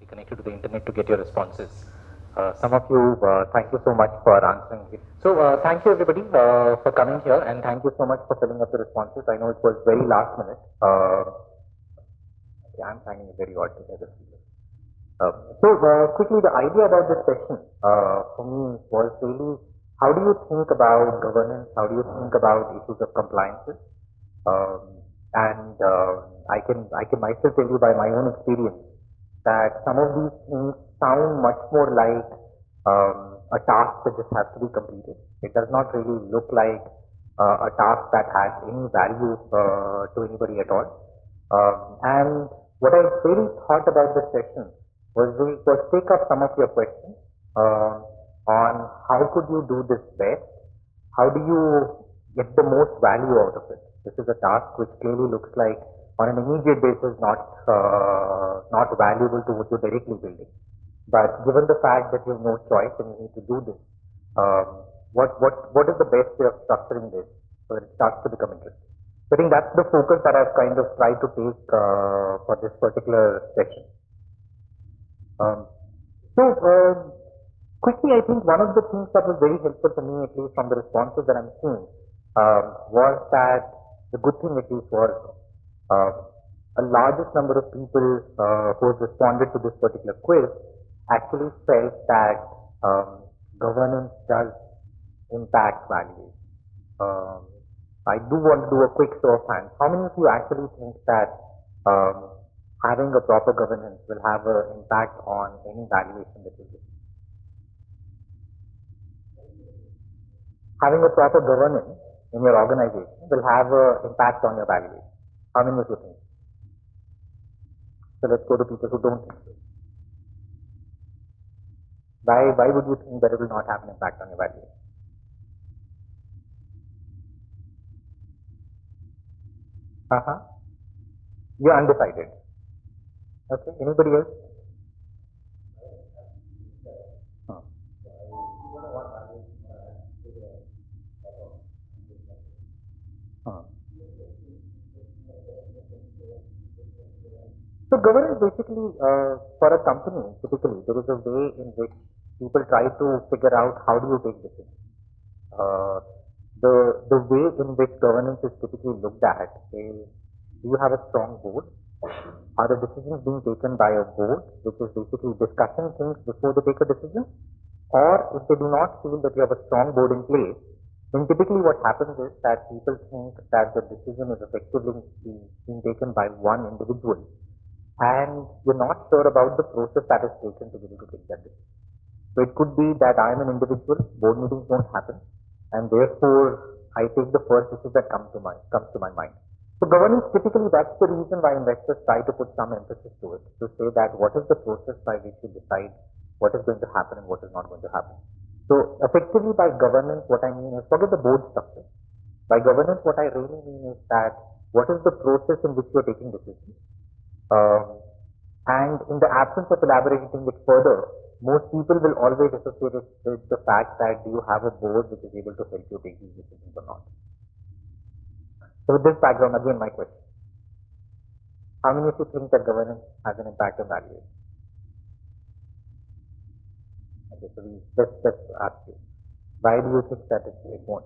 connected to the internet to get your responses. Some of you, thank you so much for answering it. So thank you everybody for coming here, and thank you so much for filling up the responses. I know it was very last minute. Okay, I'm finding it very odd to hear this. Quickly, the idea about this session for me was really, how do you think about governance? How do you think about issues of compliances? I can myself tell you by my own experience that some of these things sound much more like a task that just has to be completed. It does not really look like a task that has any value to anybody at all. And what I really thought about this session was take up some of your questions on how could you do this best, how do you get the most value out of it. This is a task which clearly looks like on an immediate basis not valuable to what you're directly building. But given the fact that you have no choice and you need to do this, what is the best way of structuring this so that it starts to become interesting? So I think that's the focus that I've kind of tried to take for this particular session. Quickly, I think one of the things that was very helpful to me, at least from the responses that I'm seeing, was that the good thing at least was a largest number of people who have responded to this particular quiz actually felt that governance does impact values. I do want to do a quick show of hands. How many of you actually think that having a proper governance will have an impact on any valuation that you do? Having a proper governance in your organization will have an impact on your valuation. How many of you think? So let's go to people who don't think so. Why would you think that it will not have an impact on your valuation? You're undecided. Okay, anybody else? So governance basically, for a company, typically, there is a way in which people try to figure out how do you take decisions. The way in which governance is typically looked at is, do you have a strong board? Are the decisions being taken by a board, which is basically discussing things before they take a decision? Or if they do not feel that you have a strong board in place, then typically what happens is that people think that the decision is effectively being taken by one individual, and you're not sure about the process that is taken to be able to take that decision. So it could be that I am an individual, board meetings don't happen, and therefore I take the first decision that comes to my mind. So governance, typically that's the reason why investors try to put some emphasis to it, to say that what is the process by which you decide what is going to happen and what is not going to happen. So effectively by governance, what I mean is, forget the board structure. By governance, what I really mean is that what is the process in which you are taking decisions? And in the absence of elaborating it further, most people will always associate it with the fact that do you have a board which is able to help you take these decisions or not. So with this background, again my question. How many of you think that governance has an impact on valuation? Okay, so let's ask you. Why do you think that it won't?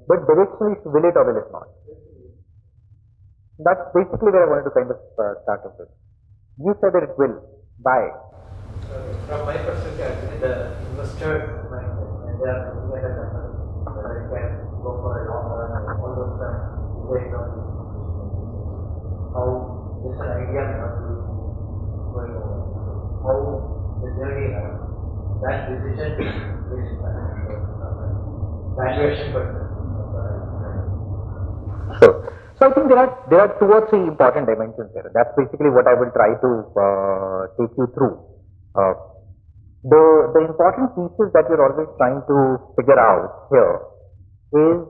But directionally, will it or will it not? That's basically where I wanted to kind of start off with. You said that it will. Why? From my perspective, actually, the investor mindset, and they are looking at a company, whether it can go for a long run and all those times, based on this. How just an idea may not be going over. How the journey around that decision will impact valuation perspective. So I think there are 2 or 3 important dimensions here. That's basically what I will try to take you through. The important pieces that you're always trying to figure out here is,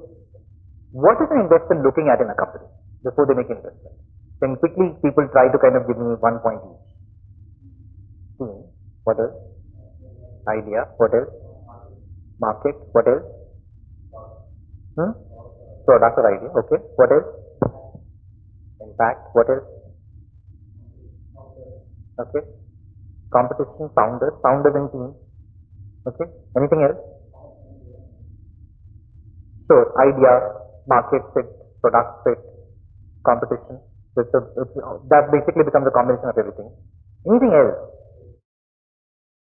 what is an investor looking at in a company before they make investment? Then quickly people try to kind of give me 1 point each. Team, what else? Idea, what else? Market, what else? Product or idea. Okay. What else? Impact. What else? Okay. Competition. Founders. Founders and team. Okay. Anything else? Sure. Idea, market fit, product fit, competition. That basically becomes a combination of everything. Anything else?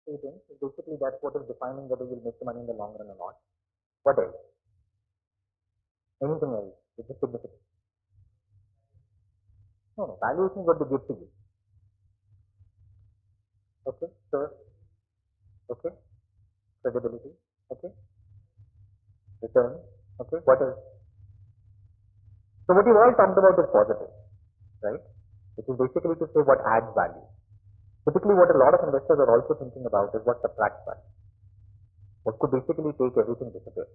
Basically, that's what is defining whether you'll make the money in the long run or not. What else? Anything else which is significant? No. Valuation is what they give to you. Okay. Sure. Okay. Credibility. Okay. Return. Okay. What else? So what you all talked about is positive, right? Which is basically to say what adds value. Typically, what a lot of investors are also thinking about is what subtracts value. What could basically take everything disappear.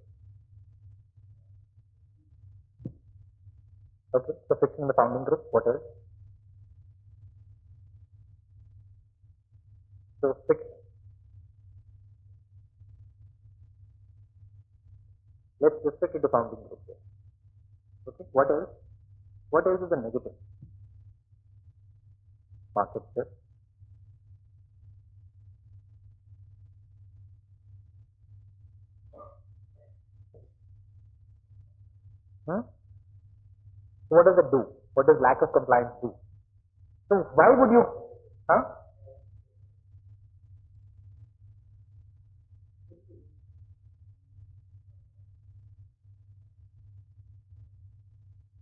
Okay, so fixing the founding group, what else? So fix. Let's restrict it to founding group here. Okay, what else? What else is the negative? Market share. Hmm? So what does it do? What does lack of compliance do? So why would you? Huh?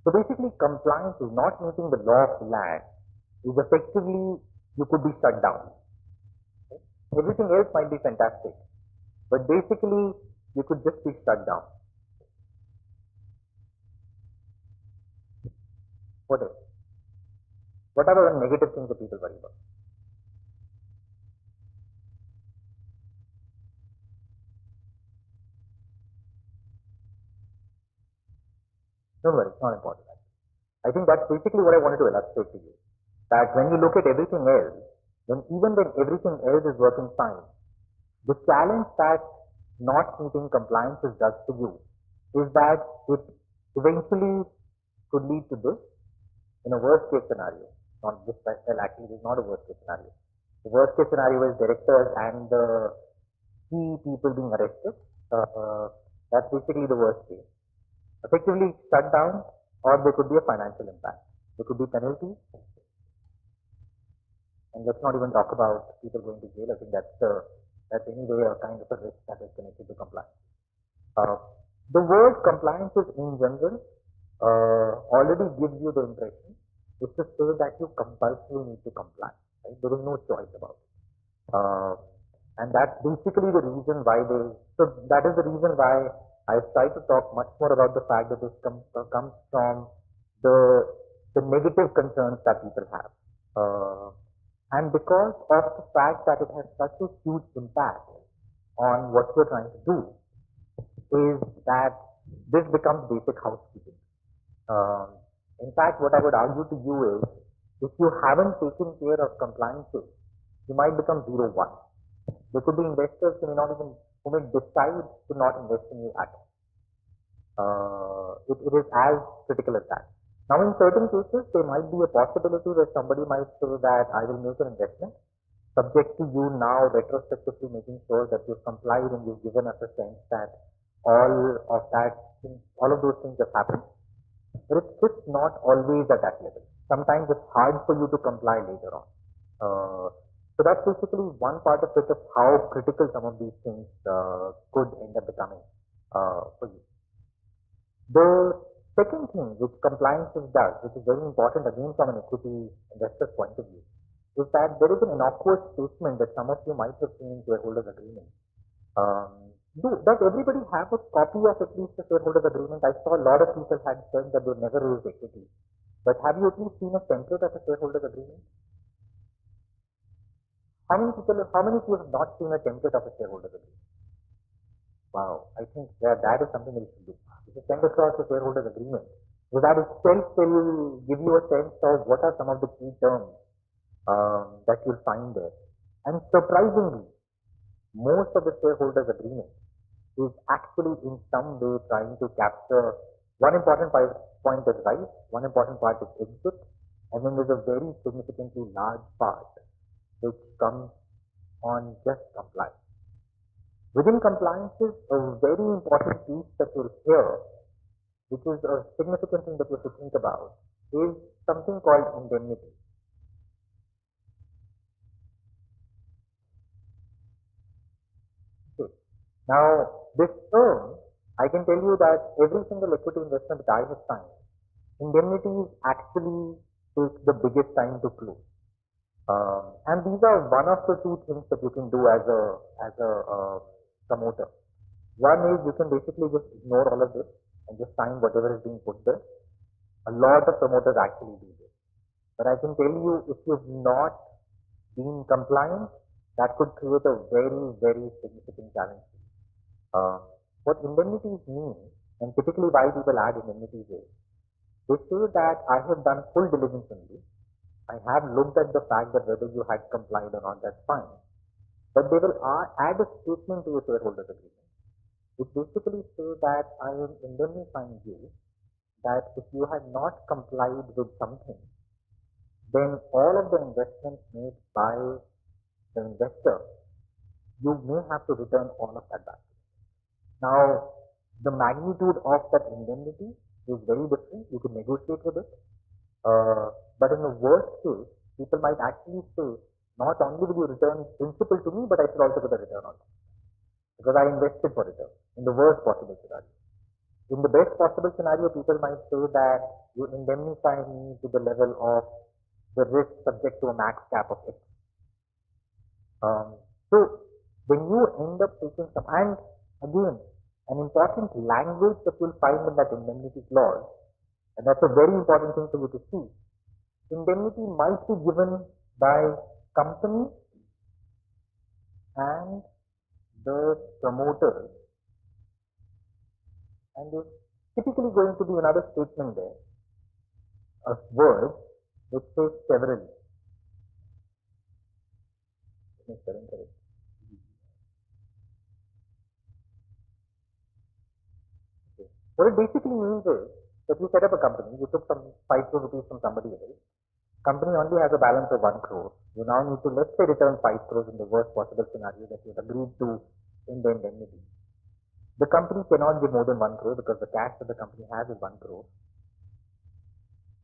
So basically, compliance is not meeting the law of the land. Is effectively you could be shut down. Okay? Everything else might be fantastic, but basically you could just be shut down. What else? What are the negative things that people worry about? Don't worry, it's not important. I think that's basically what I wanted to illustrate to you. That when you look at everything else, even when everything else is working fine, the challenge that not meeting compliances does to you is that it eventually could lead to this in a worst case scenario. Not this, well, actually, this is not a worst case scenario. The worst case scenario is directors and the key people being arrested. That's basically the worst case. Effectively shut down, or there could be a financial impact. There could be penalties, and let's not even talk about people going to jail. I think that's anyway a kind of a risk that is connected to compliance. The word compliances in general already gives you the impression is to say that you compulsorily need to comply. Right? There is no choice about it. And that's basically the reason why so that is the reason why I've tried to talk much more about the fact that this comes from the negative concerns that people have. And because of the fact that it has such a huge impact on what we're trying to do, is that this becomes basic housekeeping. In fact, what I would argue to you is, if you haven't taken care of compliances, you might become 0-1. There could be investors who may decide to not invest in you at all. It is as critical as that. Now, in certain cases, there might be a possibility where somebody might say that I will make an investment, subject to you now retrospectively making sure that you've complied and you've given us a sense that all of those things have happened. But it's just not always at that level. Sometimes it's hard for you to comply later on. So that's basically one part of it, of how critical some of these things could end up becoming for you. The second thing which compliances does, which is very important again from an equity investor's point of view, is that there is an innocuous statement that some of you might have seen in shareholders agreement. Does everybody have a copy of at least the shareholders agreement? I saw a lot of people had said that they've never raised equity. But have you at least seen a template of a shareholders agreement? How many of you have not seen a template of a shareholders agreement? Wow, I think that is something that you should do. You should send across a shareholders agreement. So that itself will give you a sense of what are some of the key terms that you'll find there. And surprisingly, most of the shareholders agreement is actually in some way trying to capture One important point is rise, one important part is exit, and then there's a very significantly large part which comes on just compliance. Within compliance is a very important piece that you'll hear, which is a significant thing that you have to think about, is something called indemnity. Okay. Now, this term, I can tell you that every single equity investment that I have signed, indemnities actually take the biggest time to close. And these are one of the two things that you can do as a promoter. One is you can basically just ignore all of this and just sign whatever is being put there. A lot of promoters actually do this. But I can tell you, if you've not been compliant, that could create a very, very significant challenge. What indemnities mean, and typically why people add indemnities is, they say that I have done full diligence on you. I have looked at the fact that whether you had complied or not, that's fine. But they will add a statement to your shareholders agreement, which basically say that I am indemnifying you that if you had not complied with something, then all of the investments made by the investor, you may have to return all of that back. Now, the magnitude of that indemnity is very different. You can negotiate with it. But in the worst case, people might actually say, not only will you return principal to me, but I should also get a return on it. Because I invested for return in the worst possible scenario. In the best possible scenario, people might say that you indemnify me to the level of the risk subject to a max cap of X. So when you end up taking some, and again, an important language that you'll find in that indemnity clause, and that's a very important thing for you to see. Indemnity might be given by company and the promoters, and there's typically going to be another statement there, a word which says severally. What it basically means is that you set up a company, you took some 5 crore rupees from somebody else, company only has a balance of 1 crore, you now need to, let's say, return 5 crores in the worst possible scenario that you have agreed to in the indemnity. The company cannot give more than 1 crore because the cash that the company has is 1 crore.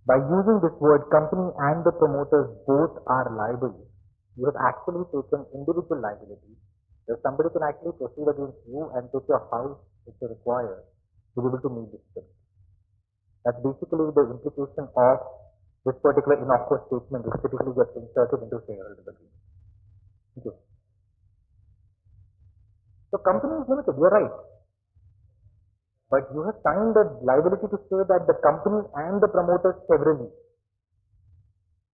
By using this word, company and the promoters both are liable. You have actually taken individual liability. If somebody can actually proceed against you and take your house if they require to be able to meet this thing. That's basically the implication of this particular innocuous statement, which typically gets inserted into shareholders agreement. Okay. So company is limited, you're right. But you have signed the liability to say that the company and the promoters severally.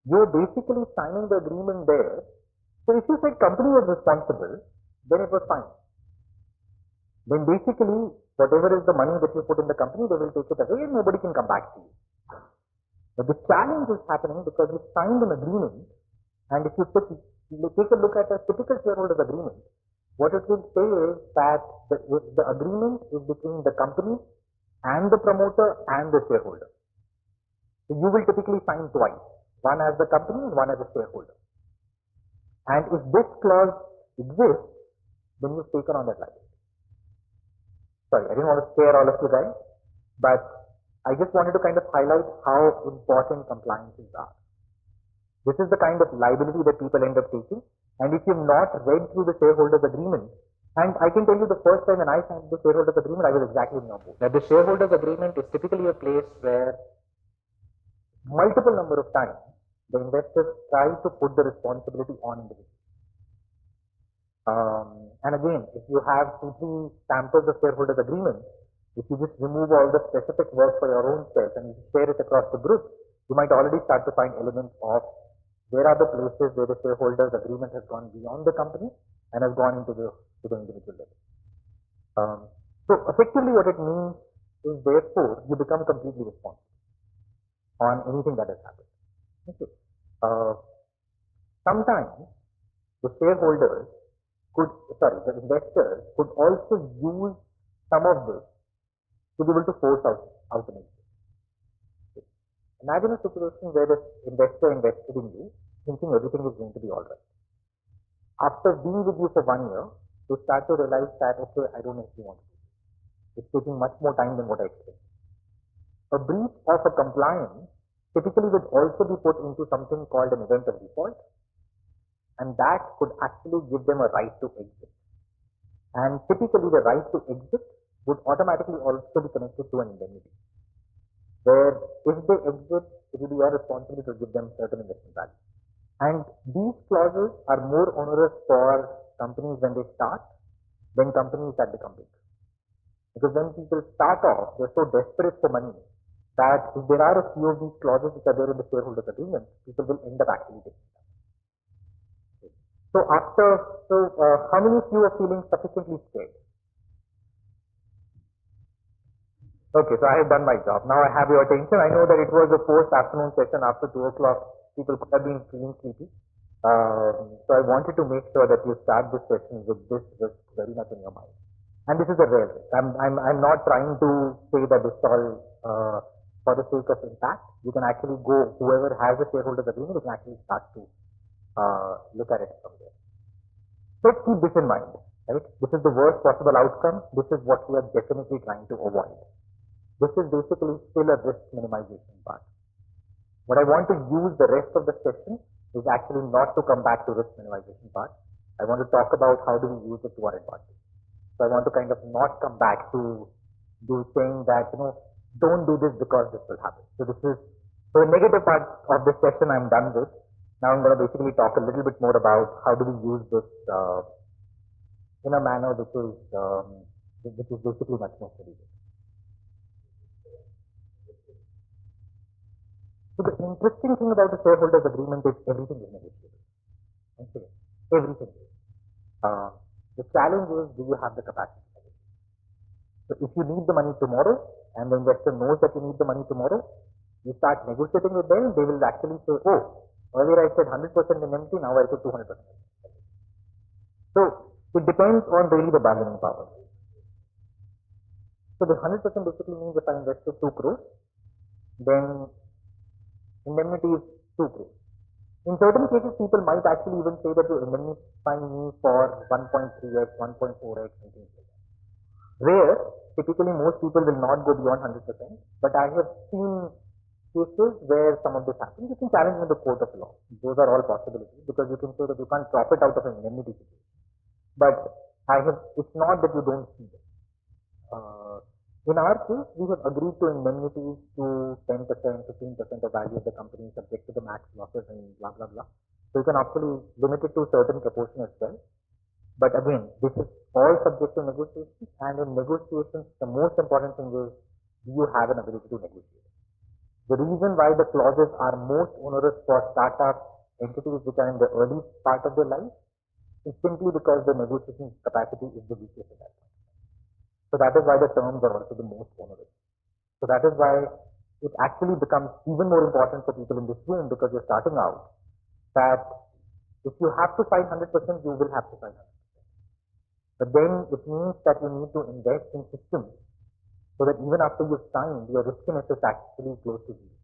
You're basically signing the agreement there. So if you said company was responsible, then it was fine. Then basically, whatever is the money that you put in the company, they will take it away and nobody can come back to you. But the challenge is happening because you signed an agreement, and if you take a look at a typical shareholders agreement, what it will say is that the agreement is between the company and the promoter and the shareholder. So you will typically sign twice, one as the company and one as a shareholder. And if this clause exists, then you've taken on that liability. Sorry, I didn't want to scare all of you guys, but I just wanted to kind of highlight how important compliances are. This is the kind of liability that people end up taking. And if you've not read through the shareholders agreement, and I can tell you the first time when I signed the shareholders agreement, I was exactly in your boat. That the shareholders agreement is typically a place where multiple number of times the investors try to put the responsibility on individuals. And again, if you have 2-3 samples of shareholders agreement, if you just remove all the specific work for your own self and you share it across the group, you might already start to find elements of where are the places where the shareholders agreement has gone beyond the company and has gone into the individual level. So effectively what it means is therefore you become completely responsible on anything that has happened. Okay. Sometimes the investors could also use some of this to be able to force out out an exit. Okay. Imagine a situation where the investor invested in you thinking everything is going to be all right. After being with you for 1 year, you start to realize that, okay, I don't actually want to do this. It's taking much more time than what I expected. A breach of a compliance typically would also be put into something called an event of default, and that could actually give them a right to exit. And typically the right to exit would automatically also be connected to an indemnity, where if they exit, it will be your responsibility to give them certain investment value. And these clauses are more onerous for companies when they start than companies that become big. Because when people start off, they're so desperate for money that if there are a few of these clauses which are there in the shareholders agreement, people will end up actually taking them. So how many of you are feeling sufficiently scared? Okay, so I have done my job. Now I have your attention. I know that it was a post-afternoon session after 2 o'clock. People could have been feeling sleepy. So I wanted to make sure that you start this session with this risk very much in your mind. And this is a rare risk. I'm not trying to say that this is all for the sake of impact. You can actually go, whoever has a shareholders agreement, you can actually start to look at it from there. Let's keep this in mind, right? This is the worst possible outcome. This is what we are definitely trying to avoid. This is basically still a risk minimization part. What I want to use the rest of the session is actually not to come back to risk minimization part. I want to talk about how do we use it to our advantage. So I want to kind of not come back to saying that, don't do this because this will happen. So the negative part of this session I'm done with. Now I'm going to basically talk a little bit more about how do we use this in a manner which is basically much more serious. So the interesting thing about the shareholders agreement is everything is negotiable. Okay. Everything is. The challenge is, do you have the capacity to negotiate? So if you need the money tomorrow and the investor knows that you need the money tomorrow, you start negotiating with them, they will actually say, oh, earlier I said 100% indemnity, now I said 200%. So it depends on really the bargaining power. So the 100% basically means if I invested 2 crores, then indemnity is 2 crores. In certain cases, people might actually even say that you indemnify me for 1.3x, 1.4x, and things like that. Where typically most people will not go beyond 100%, but I have seen cases where some of this happens. You can challenge in the court of law. Those are all possibilities because you can say that you can't profit out of an indemnity situation. But it's not that you don't see it. In our case, we have agreed to indemnities to 10%, 15% of value of the company subject to the max losses and blah, blah, blah. So you can actually limit it to a certain proportion as well. But again, this is all subject to negotiations, and in negotiations, the most important thing is, do you have an ability to negotiate? The reason why the clauses are most onerous for startup entities which are in the early part of their life is simply because the negotiation capacity is the weakest at that point. So that is why the terms are also the most onerous. So that is why it actually becomes even more important for people in this room because you're starting out that if you have to sign 100%, you will have to sign 100%. But then it means that you need to invest in systems so that even after you've signed, your riskiness is actually close to zero.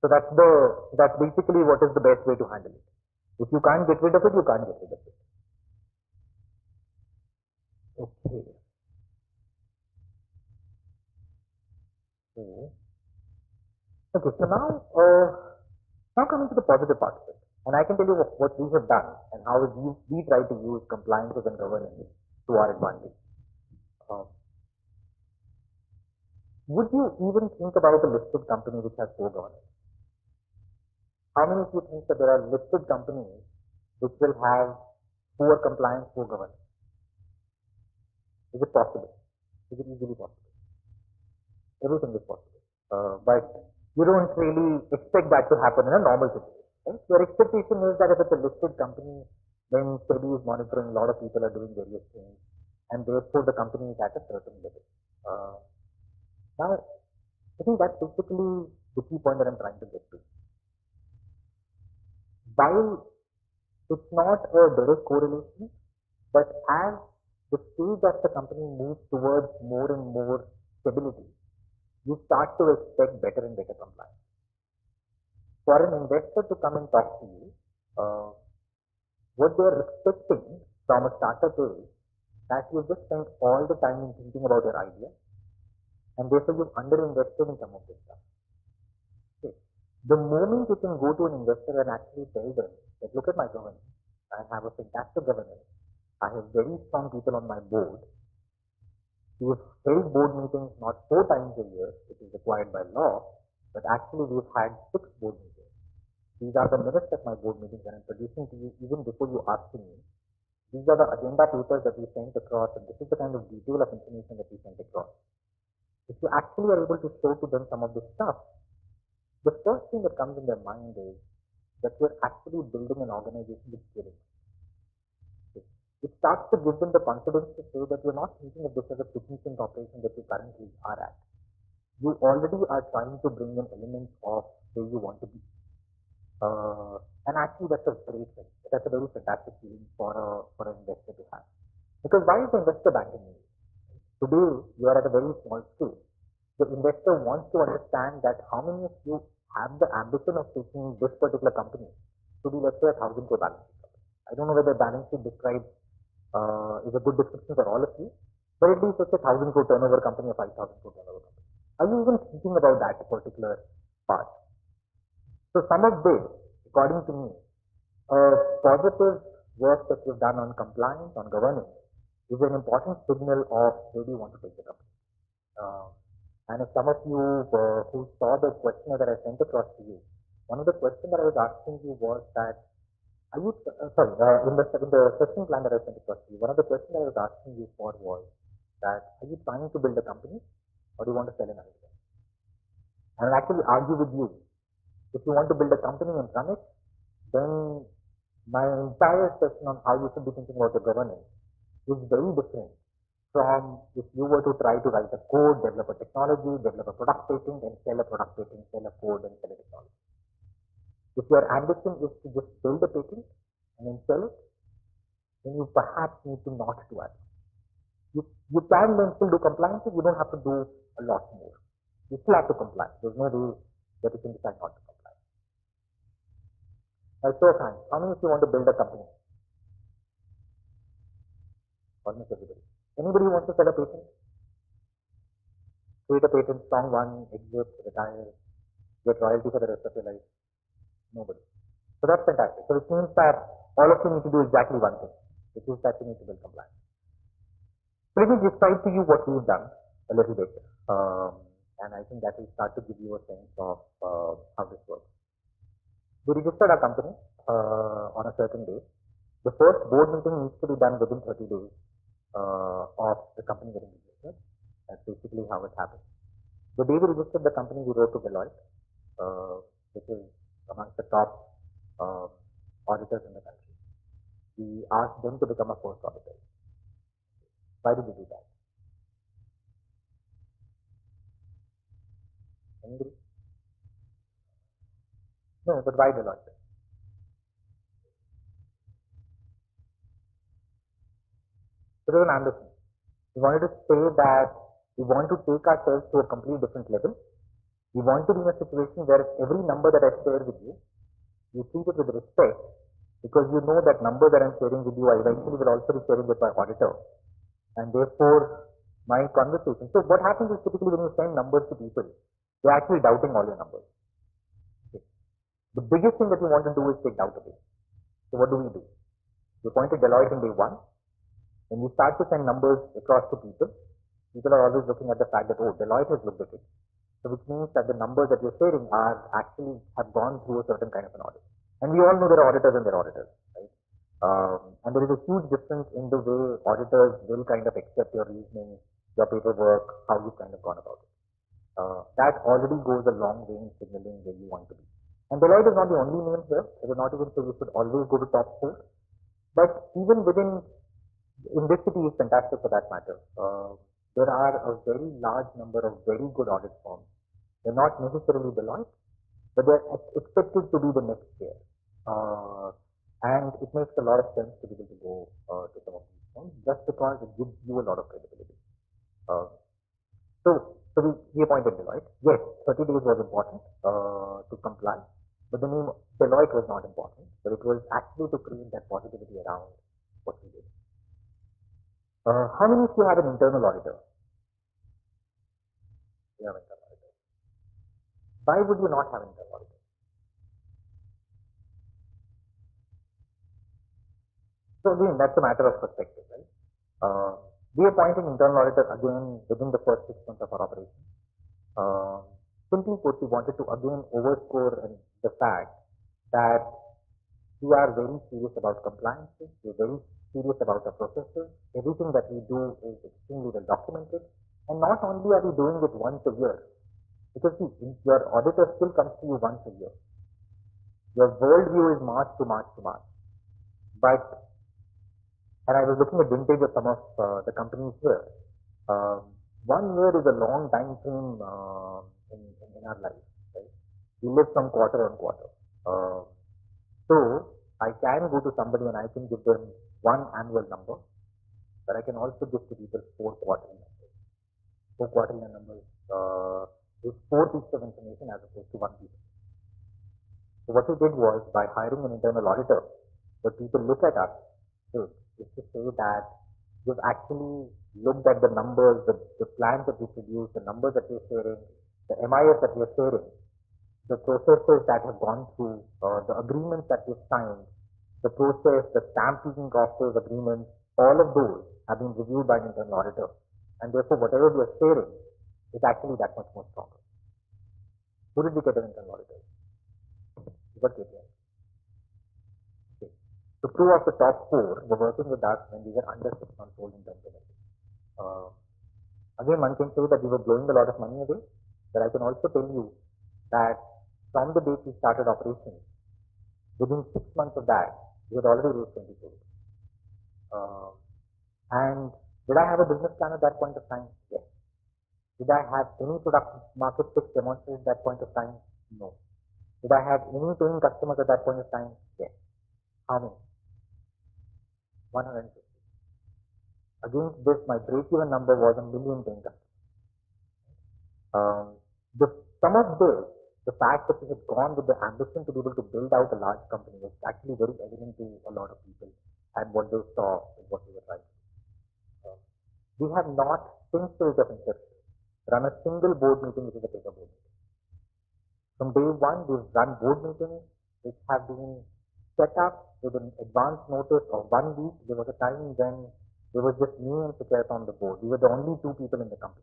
So that's basically what is the best way to handle it. If you can't get rid of it, you can't get rid of it. Okay. Okay, so now coming to the positive part of it, and I can tell you what we have done and how we try to use compliances and governance to our advantage. Would you even think about a listed company which has poor governance? How many of you think that there are listed companies which will have poor compliance, poor governance? Is it possible? Is it easily possible? Everything is possible. But you don't really expect that to happen in a normal situation. Right? Your expectation is that if it's a listed company, then SEBI is monitoring, a lot of people are doing various things, and therefore the company is at a certain level. Now, I think that's basically the key point that I'm trying to get to. While it's not a direct correlation, but as the stage that the company moves towards more and more stability, you start to expect better and better compliance. For an investor to come and talk to you, what they're expecting from a startup is that you just spent all the time in thinking about your idea, and therefore you've underinvested in some of this stuff. Okay. The moment you can go to an investor and actually tell them that look at my governance, I have a fantastic governance, I have very strong people on my board, we've held board meetings not 4 times a year, which is required by law, but actually we've had 6 board meetings. These are the minutes of my board meetings and I'm producing to you even before you ask me. These are the agenda papers that we sent across, and this is the kind of detail of information that we sent across. If you actually are able to show to them some of this stuff, the first thing that comes in their mind is that you're actually building an organization with skill. It starts to give them the confidence to say that you're not thinking of this as a significant operation that you currently are at. You already are trying to bring in elements of where you want to be. And actually that's a great thing. That's a very fantastic feeling for an investor to have. Because why is the investor banking you? Today you are at a very small scale. The investor wants to understand that how many of you have the ambition of taking this particular company to be, let's say, 1,000 crore balance sheet company. I don't know whether balance sheet describes is a good description for all of you, but at least it's a 1,000 crore turnover company or 5,000 crore turnover company. Are you even thinking about that particular part? So some of this, according to me, positive work that you've done on compliance, on governance, is an important signal of where do you want to take the company. And if some of you who saw the questionnaire that I sent across to you, one of the questions that I was asking you was that, are you, in the session plan that I sent across to you, one of the questions I was asking you for was that, are you trying to build a company or do you want to sell an idea? And I'll actually argue with you. If you want to build a company and run it, then my entire session on how you should be thinking about the governance is very different from if you were to try to write a code, develop a technology, develop a product patent, and sell a product patent, sell a code, and sell a technology. If your ambition is to just build a patent and then sell it, then you perhaps need to not do it. You can then still do compliance, you don't have to do a lot more. You still have to comply. There's no way that you can decide not to comply. Now, show of hands, how many of you want to build a company? Almost everybody. Anybody who wants to sell a patent? Create a patent, strong one, exit, retire, get royalty for the rest of your life? Nobody. So that's fantastic. So it means that all of you need to do exactly one thing, which is that you need to build compliance. So let me describe to you what we've done a little bit, and I think that will start to give you a sense of how this works. We registered our company on a certain day. The first board meeting needs to be done within 30 days of the company getting registered. That's basically how it happens. The day we registered the company, we wrote to Deloitte, which is amongst the top auditors in the country. We asked them to become our first auditor. Why did we do that? Anybody? No, but why Deloitte? It was an ambition. We wanted to say that we want to take ourselves to a completely different level. We want to be in a situation where every number that I share with you, you treat it with respect, because you know that number that I'm sharing with you, I eventually will also be sharing with my auditor. And therefore, my conversation. So what happens is typically when you send numbers to people, they're actually doubting all your numbers. Okay. The biggest thing that you want to do is take doubt away. So what do? We appointed Deloitte in day 1. When you start to send numbers across to people, people are always looking at the fact that, oh, Deloitte has looked at it. So which means that the numbers that you're sharing are actually have gone through a certain kind of an audit. And we all know there are auditors and there are auditors, right? And there is a huge difference in the way auditors will kind of accept your reasoning, your paperwork, how you've kind of gone about it. That already goes a long way in signaling where you want to be. And Deloitte is not the only name here. I would not even say you should always go to top 4. But even within, in this city is fantastic for that matter. There are a very large number of very good audit firms. They're not necessarily Deloitte, but they're expected to be the next tier. And it makes a lot of sense to be able to go to some of these firms just because it gives you a lot of credibility. So we we appointed Deloitte. Yes, 30 days was important to comply, but the name Deloitte was not important, but it was actually to create that positivity around what we did. How many of you have an internal auditor? You have an internal auditor. Why would you not have an internal auditor? So again, that's a matter of perspective, right? We appointed internal auditor again within the first 6 months of our operation. Simply put, we wanted to again overscore the fact that we are very serious about compliance, we're very serious about the processes, everything that we do is extremely well documented, and not only are we doing it once a year, because see, your auditor still comes to you once a year. Your worldview is March to March to March. But, and I was looking at vintage of some of the companies here. 1 year is a long time frame in our life, right? We live from quarter on quarter. So I can go to somebody and I can give them one annual number, but I can also give to people 4 quarterly numbers. 4 quarterly numbers is 4 pieces of information as opposed to 1 piece. So what we did was, by hiring an internal auditor, what people look at us is to say that we've actually looked at the numbers, the plans that we produce, the numbers that we're sharing, the MIS that we're sharing, the processes that have gone through, the agreements that we've signed, the process, the stamping of those agreements, all of those have been reviewed by an internal auditor. And therefore, whatever we are sharing is actually that much more stronger. Who did we get an internal auditor? We got KPI. Okay. So 2 of the top 4 were working with us when we were under 6 months old in terms of it. Again, one can say that we were blowing a lot of money away, but I can also tell you that from the date we started operations, within 6 months of that, we had already raised 20 crores. And did I have a business plan at that point of time? Yes. Did I have any product market fit demonstrated at that point of time? No. Did I have any paying customers at that point of time? Yes. How many? 150. Against this, my break-even number was 1 million paying customers. Some of this, the fact that we had gone with the ambition to be able to build out a large company, was actually very evident to a lot of people and what they saw and what we were trying to do. We have not, since the age of inception, run a single board meeting which is a paper board meeting. From day 1, we've run board meetings which have been set up with an advance notice of 1 week. There was a time when there was just me and Suket on the board. We were the only 2 people in the company.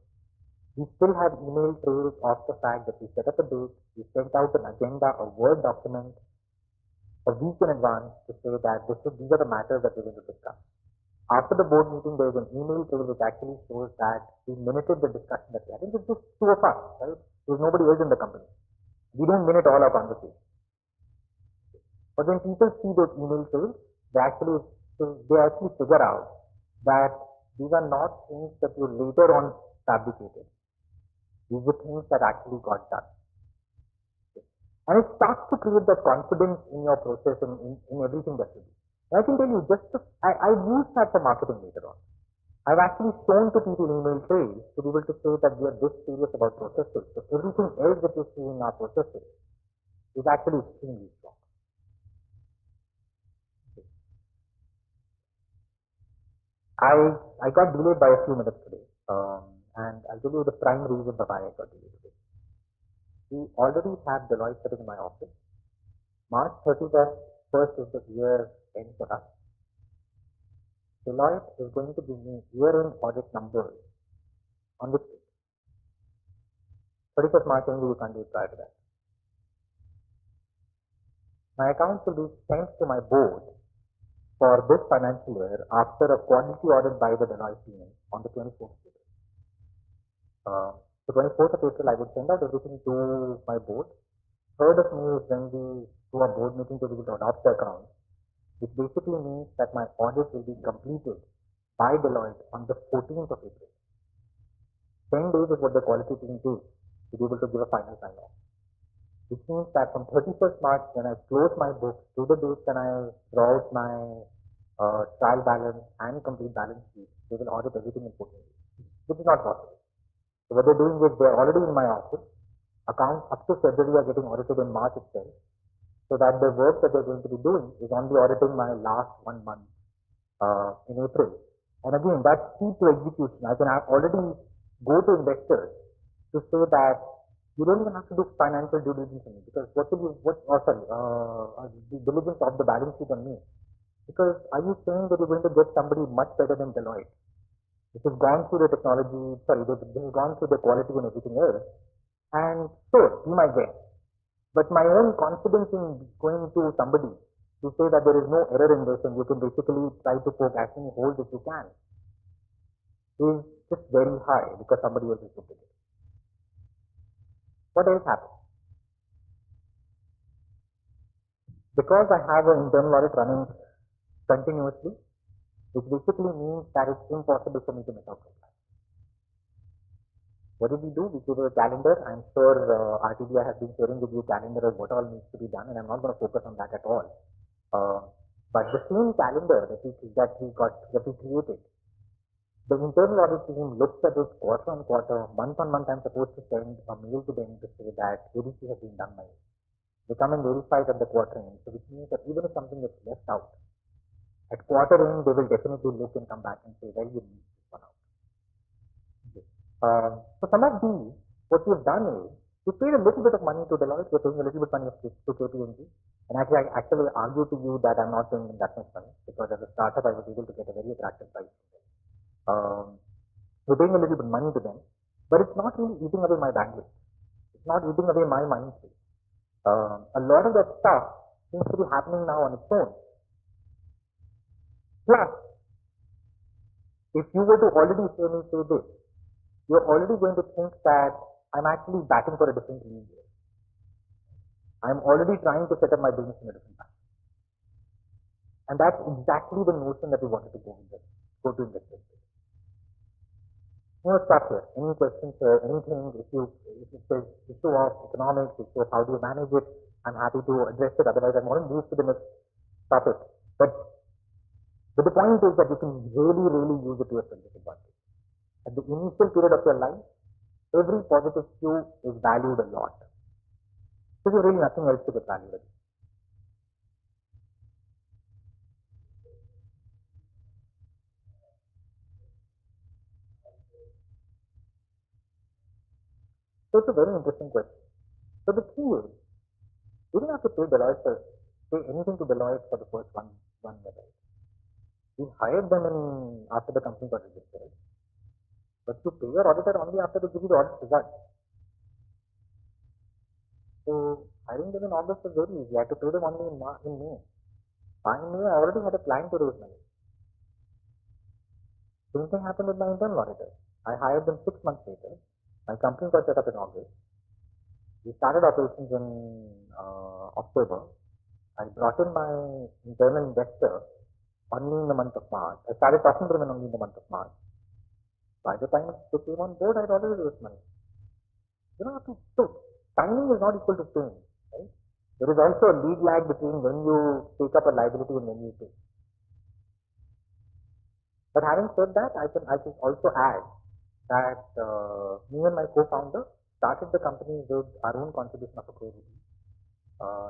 We still have email trails of the fact that we set up a date, we sent out an agenda, a Word document a week in advance to say that these are the matters that we're going to discuss. After the board meeting, there is an email trail which actually shows that we minuted the discussion that we had. It was just 2 of us, right? There was nobody else in the company. We don't minute all our conversations. But when people see those email trails, they actually figure out that these are not things that you later on fabricated. These are things that actually got done. And it starts to create that confidence in your process and in everything that you do. And I can tell you, I've used that for marketing later on. I've actually shown to people email trails to be able to say that we are this serious about processes. So everything else that you see in our processes is actually extremely strong. I got delayed by a few minutes today, and I'll tell you the prime reason why I got delayed today. We already have Deloitte sitting in my office. March 31st is the year end for us. Deloitte is going to give me year-end audit numbers on this date. 31st March only, you can't do it prior to that. My accounts will be sent to my board for this financial year after a quality audit by the Deloitte team on the 24th of April. The 24th of April, I would send out everything to my board. 3rd of May is when we do a board meeting to be able to adopt the account, which basically means that my audit will be completed by Deloitte on the 14th of April. 10 days is what the quality team takes to be able to give a final sign-off. Which means that from 31st March, when I close my books, to the date when I draw out my trial balance and complete balance sheet, they will audit everything in 14 days, which is not possible. So what they're doing is they're already in my office. Accounts up to February are getting audited in March itself. So that the work that they're going to be doing is only auditing my last 1 month in April. And again, that's key to execution. I can already go to investors to say that you don't even have to do financial due diligence on me, because what will you, the diligence of the balance sheet on me? Because are you saying that you're going to get somebody much better than Deloitte, which has gone through the technology, they've gone through the quality and everything else, and sure, be my guest. But my own confidence in going to somebody to say that there is no error in this and you can basically try to poke as many holes as you can is just very high because somebody else is looked at it. What else happens? Because I have an internal audit running continuously, which basically means that it's impossible for me to miss out on that. What did we do? We created a calendar. I'm sure RTDI has been sharing with you calendar of what all needs to be done, and I'm not going to focus on that at all. But the same calendar that we created, the internal audit team looks at it quarter on quarter, month on month. I'm supposed to send a mail to them to say that ABC has been done by me. They come and verify it at the quarter end, so which means that even if something gets left out, at quarter end they will definitely look and come back and say, well, you missed this one out. So some of these, what we've done is, we paid a little bit of money to Deloitte, we're paying a little bit of money to KPMG, and actually I actually argue to you that I'm not paying them that much money, because as a startup I was able to get a very attractive price from them. We're paying a little bit of money to them, but it's not really eating away my bandwidth. It's not eating away my mind space. A lot of that stuff seems to be happening now on its own. Plus, if you were to already hear me say this, you're already going to think that I'm actually batting for a different league here. I'm already trying to set up my business in a different fashion. And that's exactly the notion that we wanted to go to investors with. Stop here. Any questions here? Anything? If there's issue of economics, issue of how do you manage it, I'm happy to address it. Otherwise, I'm going to move to the next topic. But the point is that you can really, really use it to your advantage. At the initial period of your life, every positive cue is valued a lot. So there's really nothing else to get valued at. So it's a very interesting question. So the key is, you don't have to pay anything to Deloitte for the first one year. We hired them after the company got registered. But you pay your auditor only after they give you the audit result. So hiring them in August was very easy. I had to pay them only in May. By May, I already had a plan to raise money. Same thing happened with my internal auditor. I hired them 6 months later. My company got set up in August. We started operations in October. I brought in my internal investor only in the month of March. I started talking to them only in the month of March. By the time they came on board, I had already raised money. You don't have to. So timing is not equal to pain, right? There is also a lead lag between when you take up a liability and when you pay. But having said that, I can also add that me and my co-founder started the company with our own contribution of ₹1 crore.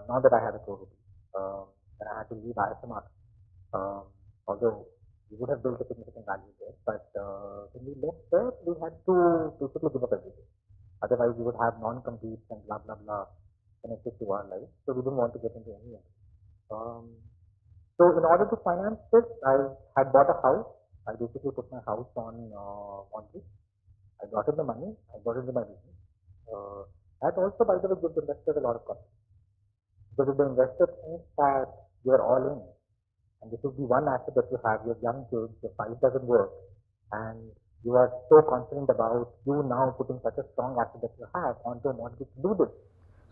Now that I have ₹1 crore, and I had to leave ISMR. Although we would have built a significant value there, but when we left there, we had to basically give up everything. Otherwise, we would have non-competes and blah blah blah connected to our life. So we didn't want to get into any of it. So in order to finance this, I had bought a house. I basically put my house on mortgage. I got in the money. I got into my business. That also, by the way, gives investors a lot of confidence. Because if the investor thinks that you are all in, and this is the one asset that you have, your young kids, your fight doesn't work, and you are so confident about you now putting such a strong asset that you have onto a mortgage to do this.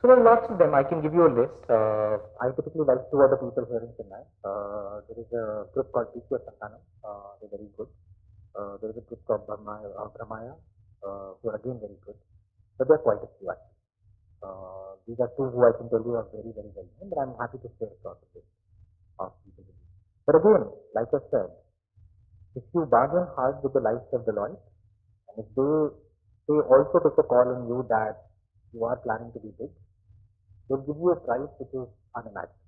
So there are lots of them. I can give you a list. I typically like 2 other people here in Chennai. There is a group called TCS Santanam. They're very good. There is a group called Brahmaya, who are again very good. But there are quite a few actually. These are 2 who I can tell you are very, very well known, but I'm happy to share across the list of people. But again, like I said, if you bargain hard with the likes of Deloitte, and if they they also take a call on you that you are planning to be big. They'll give you a price which is unimaginable.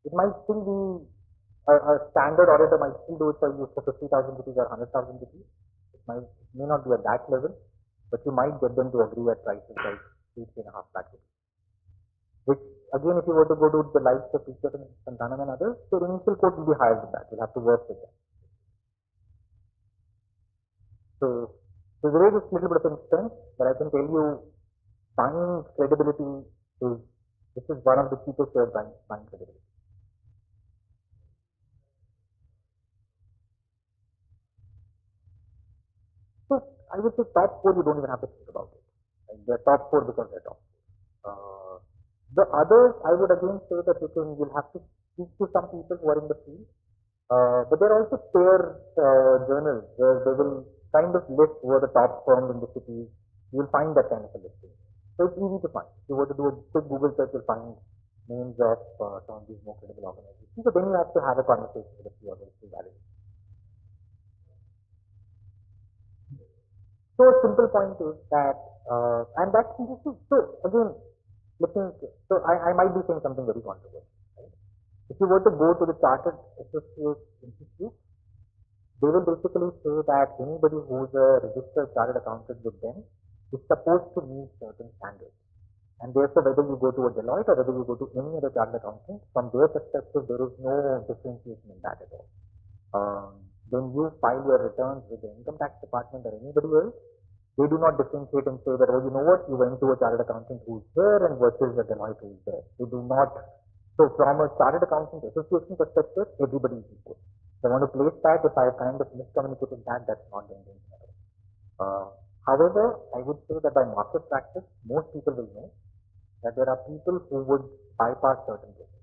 It might still be a standard auditor might still do it for you for 50,000 rupees or 100,000 rupees. It may not be at that level, but you might get them to agree at prices like 3.5 lakh rupees. Which again, if you were to go to the likes of Teacher and Santanam and others, the initial quote will be higher than that. You'll have to work with them. So there is a little bit of an expense, but I can tell you, buying credibility this is one of the cheapest way of buying credibility. So I would say top 4 you don't even have to think about it. Like they're top 4 because they're top 4. The others I would again say that you'll have to speak to some people who are in the field. But there are also peer journals where they will kind of list who are the top firms in the city. You will find that kind of a listing. So it's easy to find. If you were to do a quick Google search, you'll find names of some of these more credible organizations. So then you have to have a conversation with a few others to validate. So a simple point is that, and that's interesting. So again, so I might be saying something very controversial. Right? If you were to go to the Chartered Associate Institute, they will basically say that anybody who is a registered chartered accountant with them is supposed to meet certain standards. And therefore, whether you go to a Deloitte or whether you go to any other chartered accountant, from their perspective, there is no differentiation in that at all. When you file your returns with the income tax department or anybody else, they do not differentiate and say that, oh, you know what, you went to a chartered accountant who's there and versus a Deloitte who's there. They do not. So from a chartered accountant association perspective, everybody is equal. So I want to place that. If I have kind of miscommunicated that, that's not the intention at all. However, I would say that by market practice, most people will know that there are people who would bypass certain things.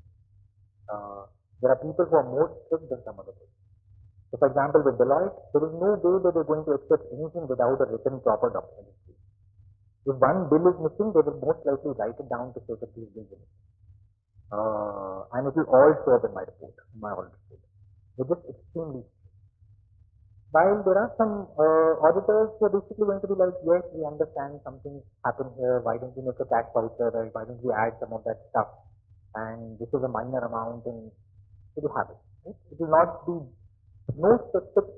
There are people who are more strict than some other people. So for example, with Deloitte, there is no way that they're going to accept anything without a written proper document. If one bill is missing, they will most likely write it down to say that these bills are missing. And it will all show up in my report, in my audit report. They're just extremely strict. While there are some auditors who are basically going to be like, yes, we understand something happened here, why don't we make a cash voucher, or why don't we add some of that stuff, and this is a minor amount, and it will happen. Right? It will not be, no specific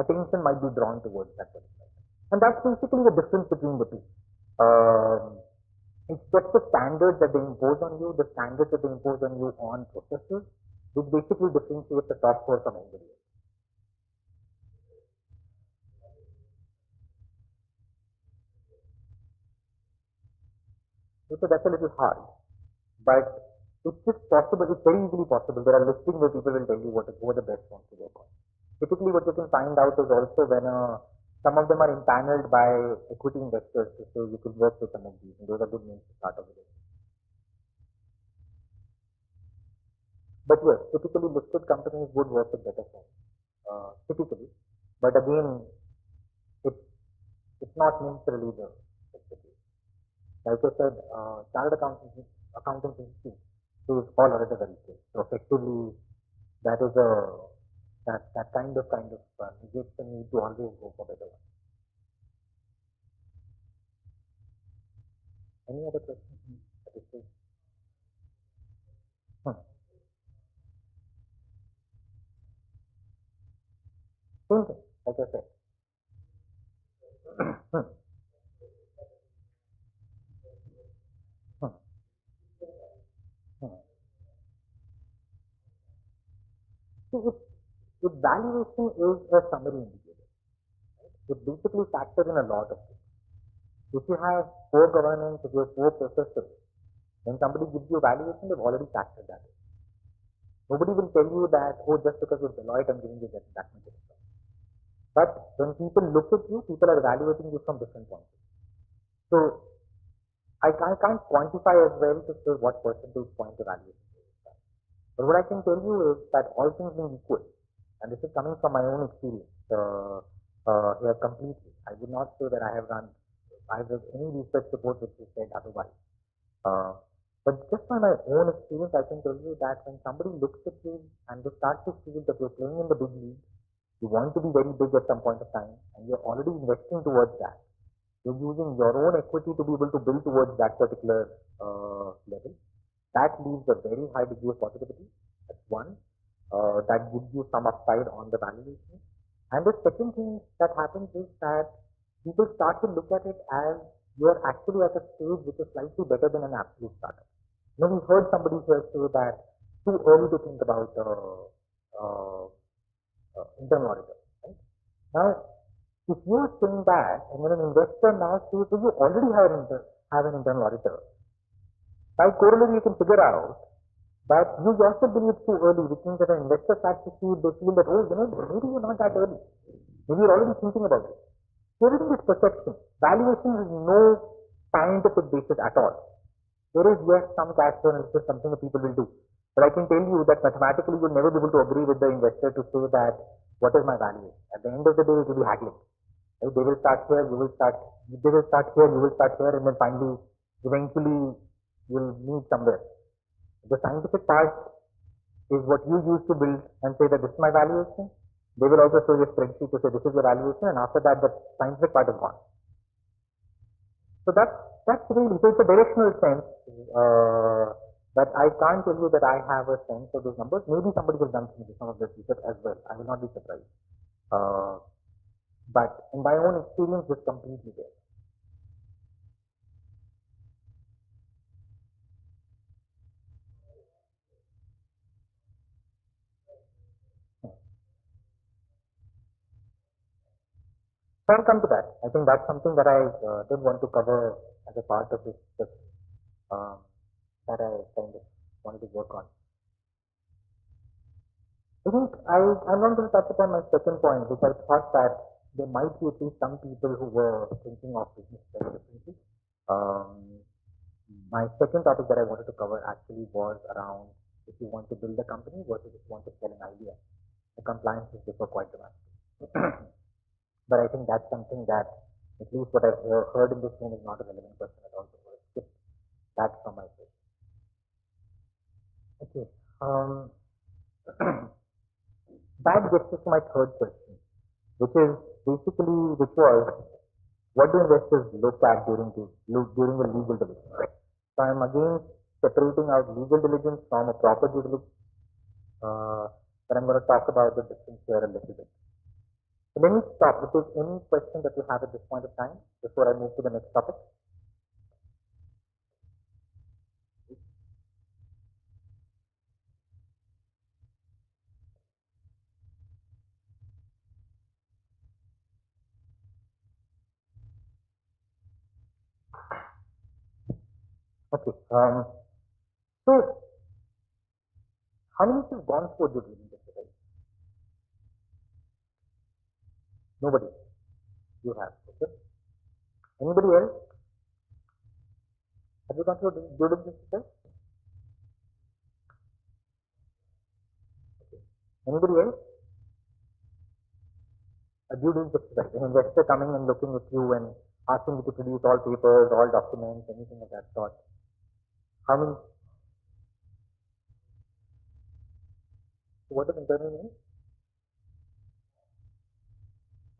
attention might be drawn towards that particular. And that's basically the difference between the two. It's just the standards that they impose on you, the standards that they impose on you on processes, which basically differentiate the top 4 from anybody else. So that's a little hard, but it's just possible, it's very easily possible. There are listings where people will tell you what the best ones to work on. Typically what you can find out is also when some of them are impaneled by equity investors to say you could work with some of these, and those are good names to start off with. But yes, typically listed companies would work with better firms, typically. But again, it's not necessarily the case. Like I said, Chartered Accountants Institute is all audited very safe. So effectively, that is that kind of negates the need to always go for better ones. Any other questions at this stage? Same thing, like I said. So if valuation is a summary indicator, right? It basically factors in a lot of things. If you have poor governance, if you have poor processes, when somebody gives you a valuation, they've already factored that in. Nobody will tell you that, oh, just because you're Deloitte, I'm giving you that much extra. But when people look at you, people are evaluating you from different points. So I can't quantify as well to say what percentage point evaluation is. But what I can tell you is that all things being equal, and this is coming from my own experience here completely. I would not say that I have read any research report which has said otherwise. But just by my own experience, I can tell you that when somebody looks at you and they start to feel that you're playing in the big league, you want to be very big at some point of time, and you're already investing towards that, You're using your own equity to be able to build towards that particular level. That leaves a very high degree of positivity. That's one. That gives you some upside on the valuation. And the second thing that happens is that people start to look at it as you are actually at a stage which is slightly better than an absolute startup. You know, we heard somebody here say that too early to think about internal auditor. Right? Now, if you are saying that, and when an investor now says, well, you already have an internal auditor, by corollary you can figure out that you yourself believe it's too early, which means that an investor starts to feel, they feel that, oh, you know, maybe you're not that early. Maybe you're already thinking about it. So everything is perception. Valuation is no scientific basis at all. There is, yes, some cash flow analysis, something that people will do. But I can tell you that mathematically you'll never be able to agree with the investor to say that, what is my valuation? At the end of the day, it will be haggling. Right? They will start here, you will start, they will start here, you will start here, and then finally, eventually, you'll meet somewhere. The scientific part is what you use to build and say that this is my valuation. They will also show you a spreadsheet to say this is your valuation, and after that, the scientific part is gone. So that's really, so it's a directional sense, but I can't tell you that I have a sense of those numbers. Maybe somebody has done some of this research as well. I will not be surprised. But in my own experience, it's completely there. So I'll come to that. I think that's something that I did want to cover as a part of this that I kind of wanted to work on. I think I'm not going to touch upon my second point, which I thought that there might be at least some people who were thinking of business very differently. My second topic that I wanted to cover actually was around if you want to build a company versus if you want to sell an idea. The compliances differ quite dramatically. But I think that's something that, at least what I've heard in this room, is not a relevant question at all. So I'm going to skip that from my side. Okay. That gets us to my third question, which is basically, which was, what do investors look at during the legal diligence? So I'm again separating out legal diligence from a proper due diligence, but I'm going to talk about the difference here a little bit. So let me stop. If there's any question that you have at this point of time before I move to the next topic. Okay. So how many have gone through due diligence exercise? Nobody. You have. Okay. Anybody else? Have you gone through due diligence exercise? Okay. Anybody else? A due diligence exercise. An investor coming and looking at you and asking you to produce all papers, all documents, anything of that sort. How many? So what does internal mean?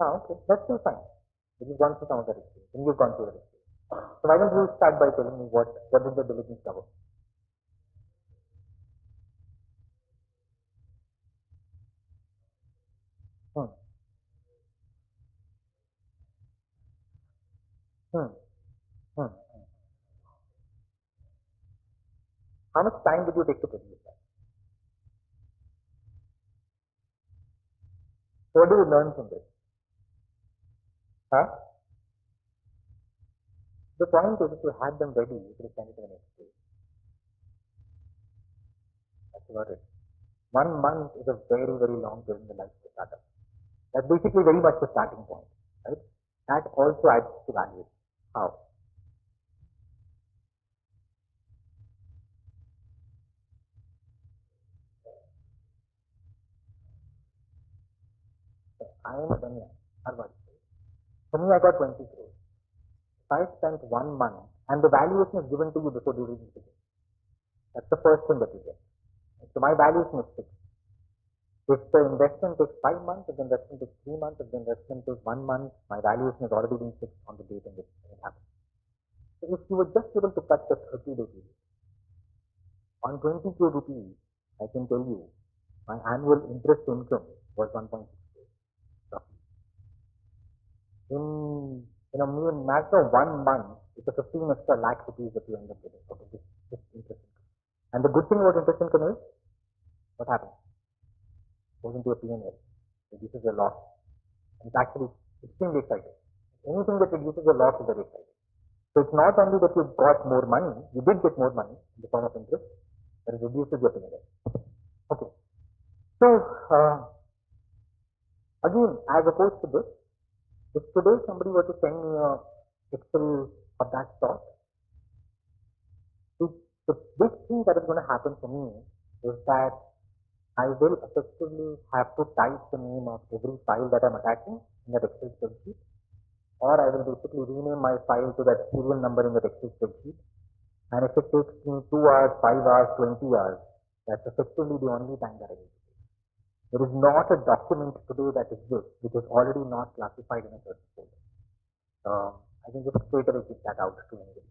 Okay, that's still fine. But you've gone through some of that experience, and you've gone through that experience. So why don't you start by telling me what did the diligence cover? Hmm. Hmm. Hmm. How much time did you take to produce that? So what do you learn from this? Huh? The point is, if you had them ready, you could have sent it to the next day. That's about it. 1 month is a very, very long period in the life of the startup. That's basically very much the starting point, right? That also adds to value. How? I am a dummy. For me, I got 20 crores. If I spent 1 month, and the valuation is given to you before due diligence begins. That's the first thing that you get. So my valuation is fixed. If the investment takes 5 months, if the investment takes 3 months, if the investment takes 1 month, my valuation has already been fixed on the date in which if you were just able to cut the 30-day period, on 20k rupees, I can tell you, my annual interest income was 1.6 roughly. In a mere matter of 1 month, it's a 15 extra lakh rupees that you end up getting out of this interest income. And the good thing about interest income is, what happens? Goes into a P&L, reduces your loss. And it's actually extremely exciting. Anything that reduces your loss is very exciting. So it's not only that you got more money, you did get more money in the form of interest, but it reduces your P&L. Okay. So, again, as opposed to this, if today somebody were to send me a Excel of that sort, the big thing that is going to happen for me is that I will effectively have to type the name of every file that I'm attaching in that Excel spreadsheet, or I will basically rename my file to that serial number in that Excel spreadsheet. And if it takes me 2 hours, 5 hours, 20 hours, that's effectively the only time that I need to take. There is not a document today that exists which is already not classified in a certain folder. I can just straight away kick that out to anybody.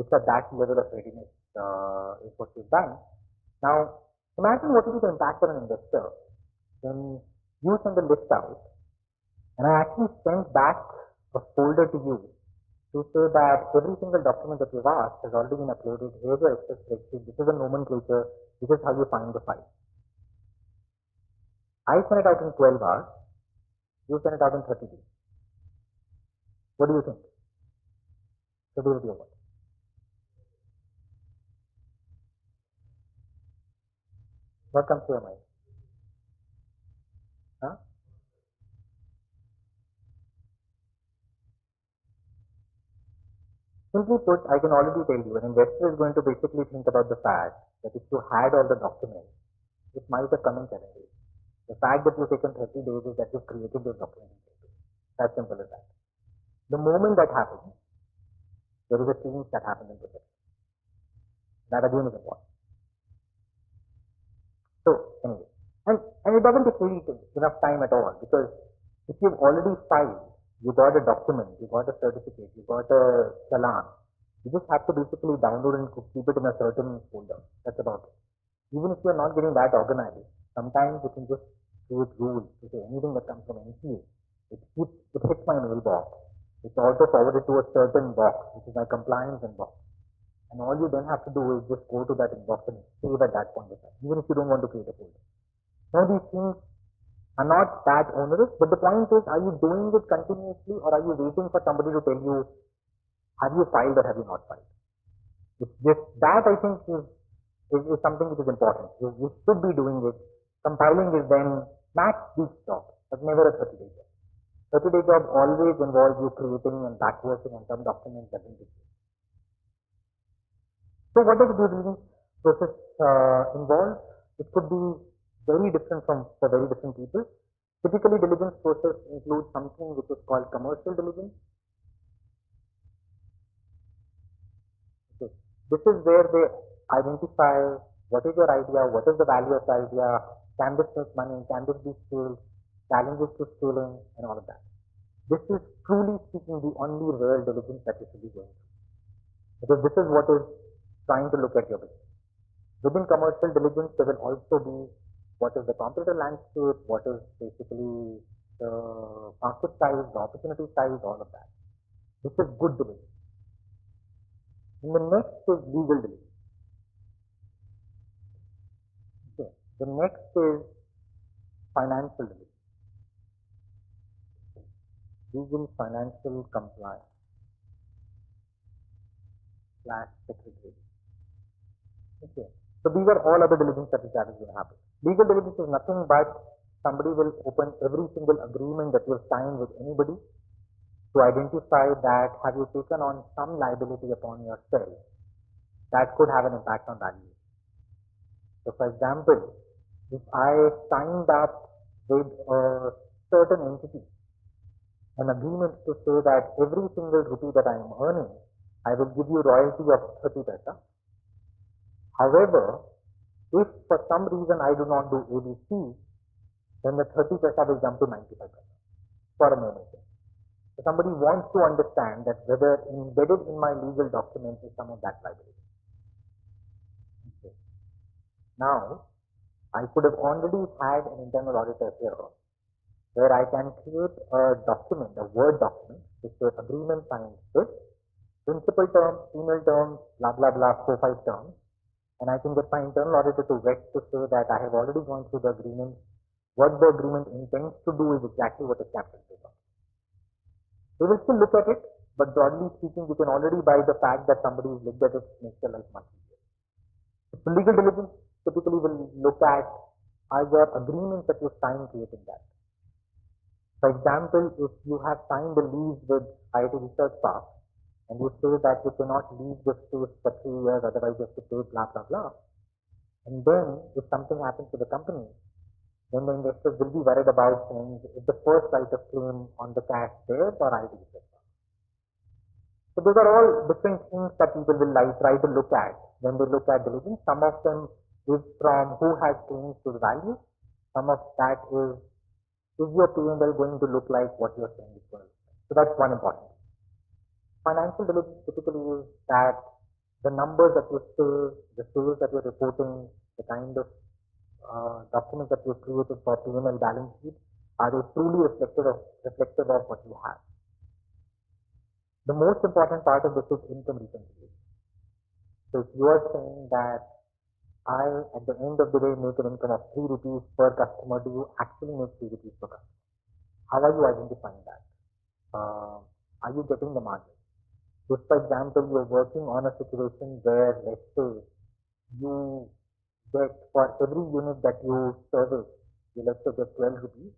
It's at that level of readiness is what we've done. Now, imagine what will be the impact on an investor when you send the list out, and I actually send back a folder to you to say that every single document that you've asked has already been uploaded. Here's your Excel spreadsheet. This is a nomenclature. This is how you find the file. I send it out in 12 hours. You send it out in 30 days. What do you think? Stability or what? What comes to your mind? Huh? Simply put, I can already tell you, an investor is going to basically think about the fact that if you had all the documents, it might have come in 7 days. The fact that you've taken 30 days is that you've created those documents in 10 days. As simple as that. The moment that happens, there is a change that happens in the system. That again is important. So, anyway, and it doesn't take really enough time at all, because if you've already filed, you got a document, you got a certificate, you got a challan, you just have to basically download and keep it in a certain folder. That's about it. Even if you're not getting that organized, sometimes you can just create rules to say anything that comes from NCA, it hits my mailbox. It's also forwarded to a certain box, which is my compliance inbox. And all you then have to do is just go to that inbox and save at that point of time, even if you don't want to create a folder. Now these things are not that onerous, but the point is, are you doing it continuously, or are you waiting for somebody to tell you, have you filed or have you not filed? That I think is something which is important. You should be doing it. Compiling is then max week job, but never a 30-day job. 30-day job always involves you creating and backworking on some documents that didn't exist. So what does the due diligence process involve? It could be very different for very different people. Typically, diligence process includes something which is called commercial diligence. Okay. This is where they identify what is your idea, what is the value of the idea, can this make money, can this be scaled, challenges to scaling, and all of that. This is truly speaking the only real diligence that you should be going through. Because this is what is trying to look at your business. Within commercial diligence, there will also be what is the competitor landscape, what is basically the market size, the opportunity size, all of that. This is good diligence. And the next is legal diligence. Okay. The next is financial diligence. Legal financial compliance / secretary. Okay. So these are all other diligence that is going to happen. Legal diligence is nothing but somebody will open every single agreement that you have signed with anybody to identify that have you taken on some liability upon yourself that could have an impact on value. So for example, if I signed up with a certain entity an agreement to say that every single rupee that I am earning, I will give you royalty of 30 paisa. However, if for some reason I do not do ABC, then the 30 paisa will jump to 95 paisa for a moment. So somebody wants to understand that whether embedded in my legal documents is some of that liability. Okay. Now, I could have already had an internal auditor here where I can create a document, a Word document, which says agreement signed with principal terms, penal terms, blah, blah, blah, 4-5 terms, and I can get my internal auditor to vet to say that I have already gone through the agreement. What the agreement intends to do is exactly what is captured in the document. We will still look at it, but broadly speaking, you can already buy the fact that somebody has looked at it makes your life much easier. So legal diligence typically will look at are your agreements that you sign creating that. For example, if you have signed a lease with IIT Research Park and you say that you cannot leave this space for 3 years, otherwise you have to pay blah blah blah, and then if something happens to the company, then the investors will be worried about saying is the first right of claim on the cash there or IIT Research Park. So those are all different things that people will try to look at when they look at diligence. Some of them is from who has claims to the value. Some of that is your P&L going to look like what you're saying is going to look like. So that's one important. Financial diligence typically is that the numbers that you say, the sales that you're reporting, the kind of documents that you've created for P&L balance sheet, are they truly reflective of what you have? The most important part of this is income reconciliation. So if you are saying that I, at the end of the day, make an income of 3 rupees per customer, do you actually make 3 rupees per customer? How are you identifying that? Are you getting the margin? If, for example, you're working on a situation where, let's say, you get for every unit that you service, you let's say get 12 rupees,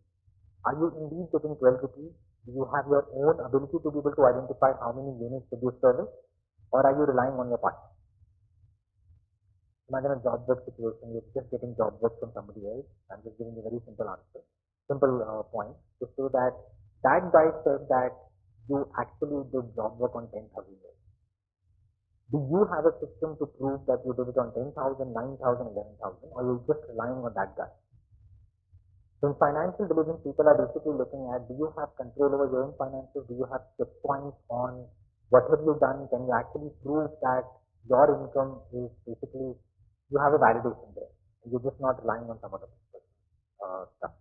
are you indeed getting 12 rupees? Do you have your own ability to be able to identify how many units did you service, or are you relying on your partner? Imagine a job work situation, you're just getting job work from somebody else. I'm just giving a very simple answer, point to say that that guy said that you actually did job work on 10,000 units. Do you have a system to prove that you did it on 10,000, 9,000, 11,000, or you're just relying on that guy? So in financial diligence, people are basically looking at, do you have control over your own finances? Do you have checkpoints on what have you done? Can you actually prove that your income is basically, you have a validation there. You're just not relying on some other stuff.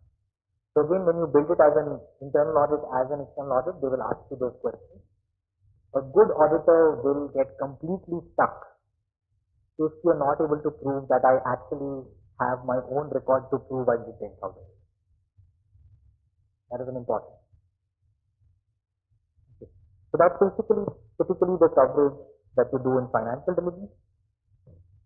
So again, when you build it as an internal audit, as an external audit, they will ask you those questions. A good auditor will get completely stuck if you're not able to prove that I actually have my own record to prove I did 10,000. That is an important. Okay. So that's typically the coverage that you do in financial diligence.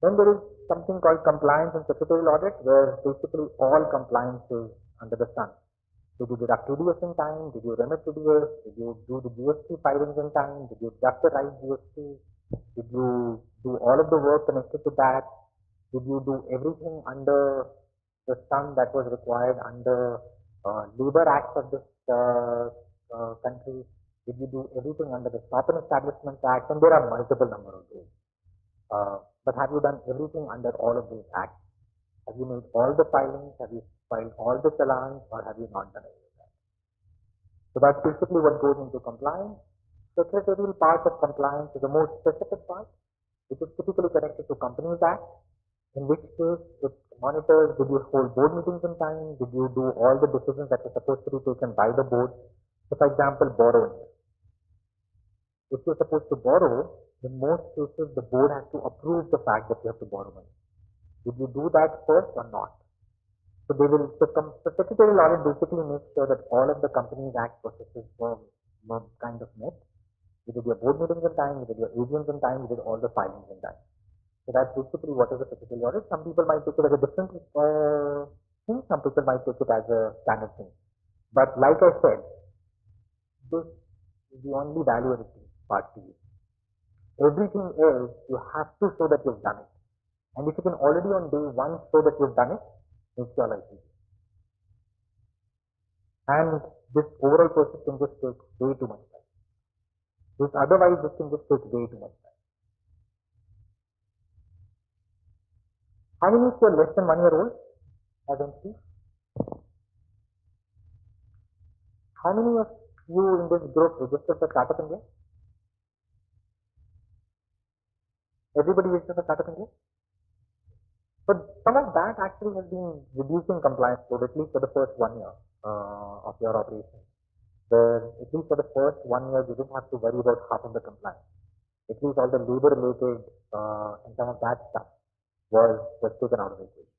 Then there is something called compliance and secretarial audit, where basically all compliance is under the sun. Did you deduct TDS in time? Did you remit TDS? Did you do the GST filings in time? Did you deduct the right GST? Did you do all of the work connected to that? Did you do everything under the sun that was required under labor acts of this country? Did you do everything under the Stop and Establishment Act? And there are multiple number of those. But have you done everything under all of those acts? Have you made all the filings? Have you filed all the challans, or have you not done any of that? So that's basically what goes into compliance. Secretarial part of compliance is the most specific part, which is typically connected to Companies Act, in which case it monitors, did you hold board meetings in time? Did you do all the decisions that were supposed to be taken by the board? So for example, borrowing. If you're supposed to borrow, in most cases the board has to approve the fact that you have to borrow money. Did you do that first or not? So they will, so secretarial audit basically makes sure that all of the Companies Act processes were kind of met. You did your board meetings in time, you did your AGMs in time, you did all the filings in time. So that's basically what is a secretarial audit. Some people might take it as a different thing, some people might take it as a standard thing. But like I said, this is the only value-added part to you. Everything else, you have to show that you've done it. And if you can already on day one show that you've done it, makes your life easy. And this overall process can just take way too much time. Otherwise, this can just take way too much time. How many of you are less than 1 year old as MC? How many of you in this group registered for Startup India? Everybody registered for Startup India? But some of that actually has been reducing compliance load, at least for the first 1 year of your operation. Where at least for the first 1 year, you didn't have to worry about half of the compliance. At least all the labor related and some of that stuff was taken out of the equation.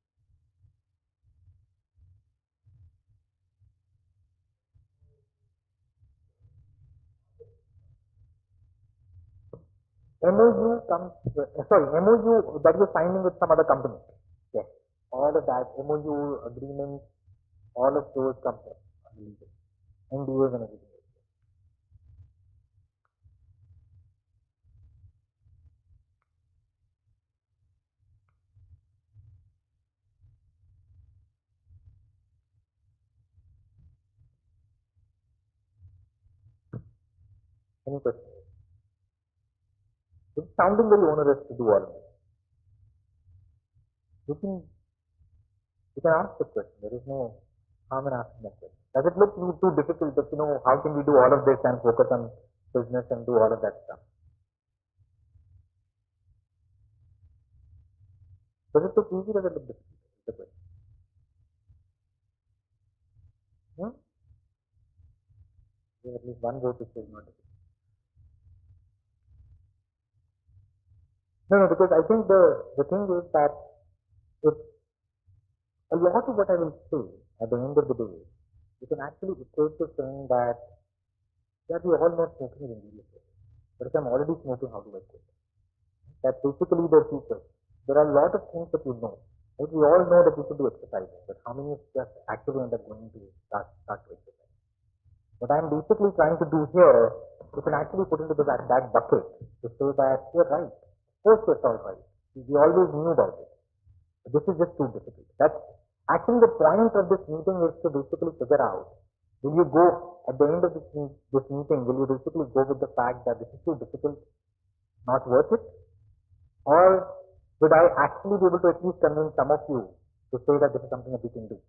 MOU comes, MOU that you're signing with some other company. Yes, all of that, MOU agreements, all of those come here, NDAs and everything. Any questions? It's sounding very onerous to do all of this. You can ask the question. There is no harm in asking that question. Does it look too difficult that, how can we do all of this and focus on business and do all of that stuff? Does it look easy or does it look difficult? The question. There's at least one vote which is not difficult. No, because I think the thing is that it's a lot of what I will say at the end of the day, you can actually equate to saying that we all know smoking is injurious. But if I'm already smoking, how do I quit? That's basically the future. There are a lot of things that you know. Right? We all know that we should do exercising, but how many just actually end up going to start to exercise? What I'm basically trying to do here, you can actually put into that bucket to say that you're right. Of course you're all right. We always knew about it. But this is just too difficult. That's actually the point of this meeting is to basically figure out, will you go at the end of this meeting, will you basically go with the fact that this is too difficult, not worth it? Or would I actually be able to at least convince some of you to say that this is something that we can do?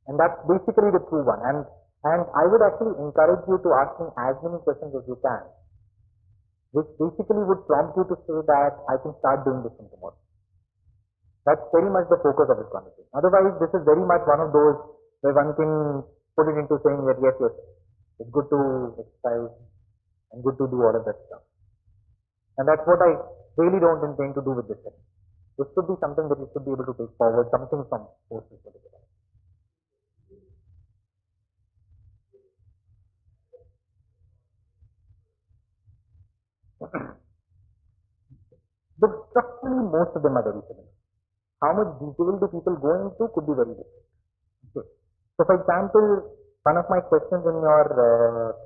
And that's basically the true one. And I would actually encourage you to ask me as many questions as you can, which basically would prompt you to say that I can start doing this from tomorrow. That's very much the focus of this conversation. Otherwise, this is very much one of those where one can put it into saying that yes, it's good to exercise and good to do all of that stuff. And that's what I really don't intend to do with this session. This should be something that you should be able to take forward, something from courses particular. But structurally, most of them are very similar. How much detail do people go into could be very different. Okay. So, for example, one of my questions in your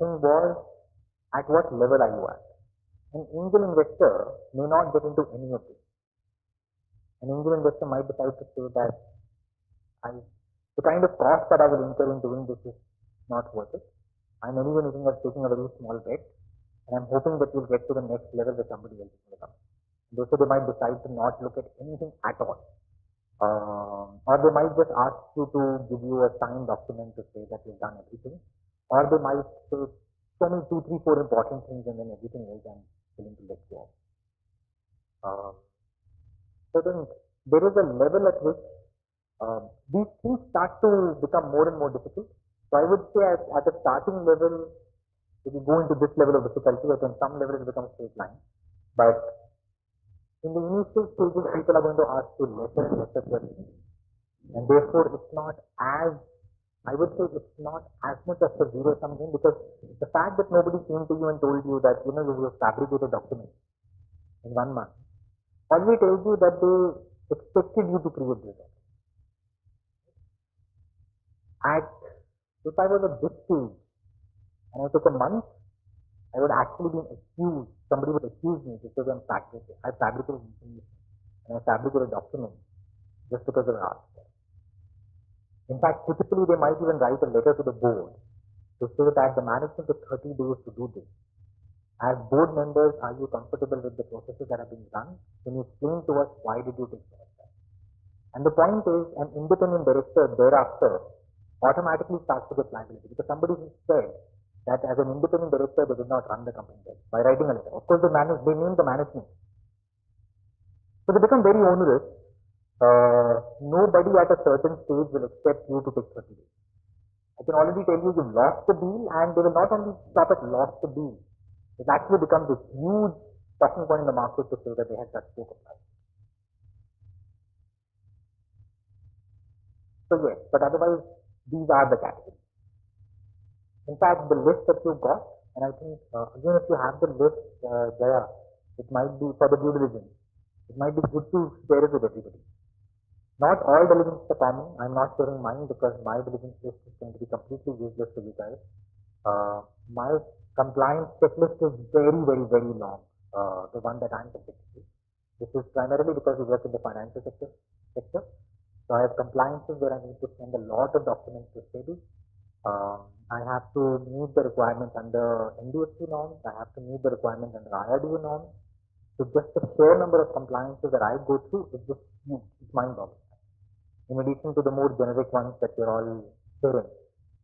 thing was, at what level are you at? An angel investor may not get into any of this. An angel investor might decide to say that the kind of cost that I will incur in doing this is not worth it. I'm anyway thinking of taking a very small bet, and I'm hoping that we'll get to the next level that somebody else is going to come. Therefore, they might decide to not look at anything at all. Or they might just ask you to give you a signed document to say that you've done everything. Or they might say, show me 2, 3, 4 important things and then everything else I'm willing to let go of. So then there is a level at which these things start to become more and more difficult. So I would say at a starting level, if you go into this level of difficulty, at some level it becomes straight line. But in the initial stages, people are going to ask you lesser and lesser questions. And therefore, it's not as, I would say it's not as much as a zero-sum game, because the fact that nobody came to you and told you that, you will fabricate a document in 1 month, already tells you that they expected you to create this document. If I was at this stage and I took a month, I would actually be accused, somebody would accuse me because I fabricated information and I fabricated a document just because of an art. In fact, typically they might even write a letter to the board to say that the management took 30 days to do this. As board members, are you comfortable with the processes that have been done? Can you explain to us why did you take so much time? And the point is, an independent director thereafter automatically starts to get liability because somebody has said that as an independent director, they did not run the company well by writing a letter. Of course, they named the management. So they become very onerous. Nobody at a certain stage will expect you to take 30 days. I can already tell you you've lost the deal, and they will not only stop at lost the deal. It actually becomes a huge talking point in the market to say that they had such poor compliance. So yes, but otherwise, these are the categories. In fact, the list that you got, and I think again, if you have the list, Jaya, it might be for the due diligence. It might be good to share it with everybody. Not all diligence are common. I'm not sharing mine because my diligence list is going to be completely useless for you guys. My compliance checklist is very, very, very long. The one that I'm subjected to. This is primarily because we work in the financial sector. So I have compliances where I need to send a lot of documents to SEBI. I have to meet the requirements under NBFC norms. I have to meet the requirements under IRDA norms. So just the sheer number of compliances that I go through is just huge. It's mind-boggling. In addition to the more generic ones that you're all sharing.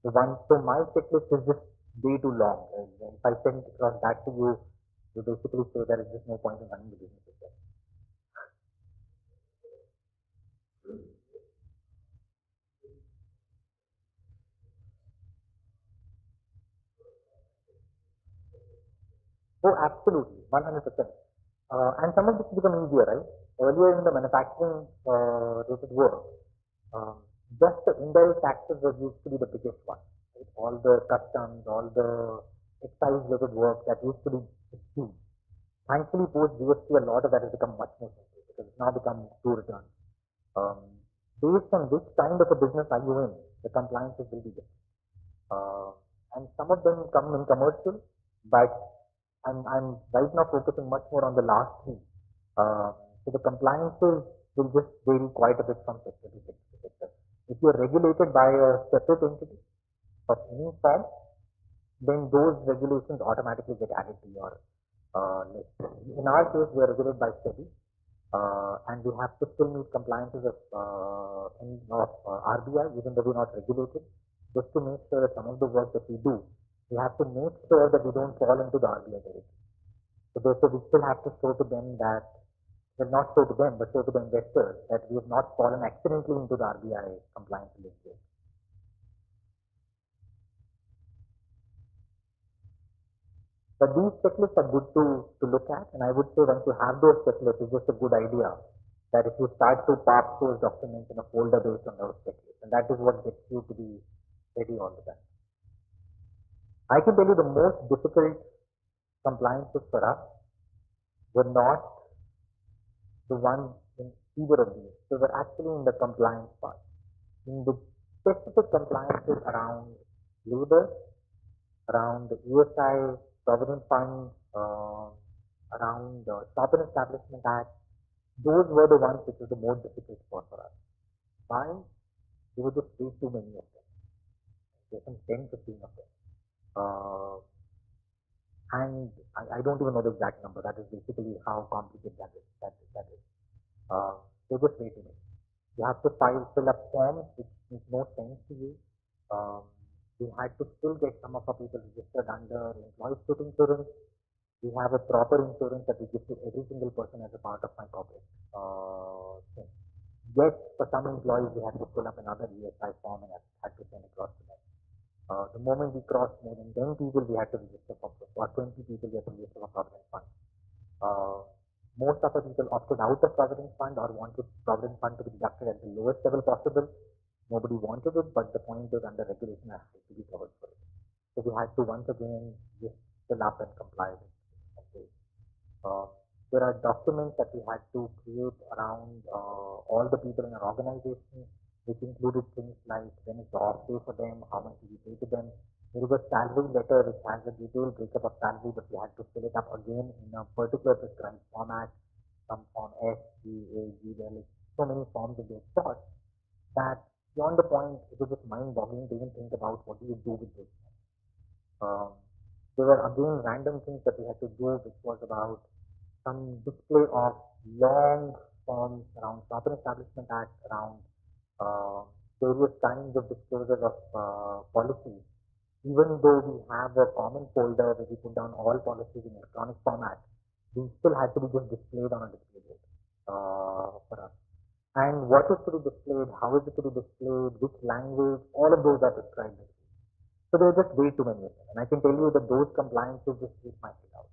So my checklist is just way too long. And if I send it across back to you, you basically say there is just no point in running the business with that. Oh, absolutely, 100%. And some of this become easier, right? Earlier in the manufacturing related work, just the indirect taxes was used to be the biggest one. Right? All the customs, all the excise related work that used to be huge. Thankfully, post GST, a lot of that has become much more simple because it's now become true return. Based on which kind of a business are you in, the compliances will be different. And some of them come in commercial, but I'm right now focusing much more on the last three. So the compliances will just vary quite a bit from sector to sector. If you're regulated by a separate entity of any form, then those regulations automatically get added to your list. In our case, we are regulated by SEBI, and we have to still meet compliances of RBI, even though we're not regulated, just to make sure that some of the work that we do, we have to make sure that we don't fall into the RBI territory. So therefore, we still have to show to them that, well, not show to them, but show to the investors that we have not fallen accidentally into the RBI compliance list. But these checklists are good to look at, and I would say once you have those checklists, it's just a good idea that if you start to park those documents in a folder based on those checklists, and that is what gets you to be ready all the time. I can tell you the most difficult compliances for us were not the ones in either of these. They were actually in the compliance part. In the specific compliances around labor, around the ESI, Provident Fund, around the Shop and Establishment Act, those were the ones which were the more difficult for us. Why? There were just way too many of them. There's some 10, 15 of them. And I don't even know the exact number. That is basically how complicated that is. They're just way too many. You have to fill up forms which make no sense to you. We had to still get some of our people registered under employee state insurance. We have a proper insurance that we give to every single person as a part of my corporate thing. Yet, for some employees, we had to fill up another ESI form and had to send across to them. The moment we crossed more than 10 people, we had to register for 20 people, we had to register for Provident Fund. Most of the people opted out of Provident Fund or wanted Provident Fund to be deducted at the lowest level possible. Nobody wanted it, but the point is under regulation has to be covered for it. So we had to once again just fill up and comply with it. There are documents that we had to create around all the people in our organization, which included things like when is the off day for them, how much do we pay to them. There is a salary letter which has a detailed breakup of salary, but we had to fill it up again in a particular prescribed format, some form S, G, A, G, L, so many forms of those sorts that beyond the point, it was just mind-boggling to even think about what do you do with this. There were again random things that we had to do, which was about some display of long forms around Shop and Establishment Act, around various kinds of disclosures of policies even though we have a common folder where we put down all policies in electronic format, these still had to be just displayed on a display board for us. And what is to be displayed, how is it to be displayed, which language, all of those are prescribed. So there are just way too many of them. And I can tell you that those compliances just keep my head out.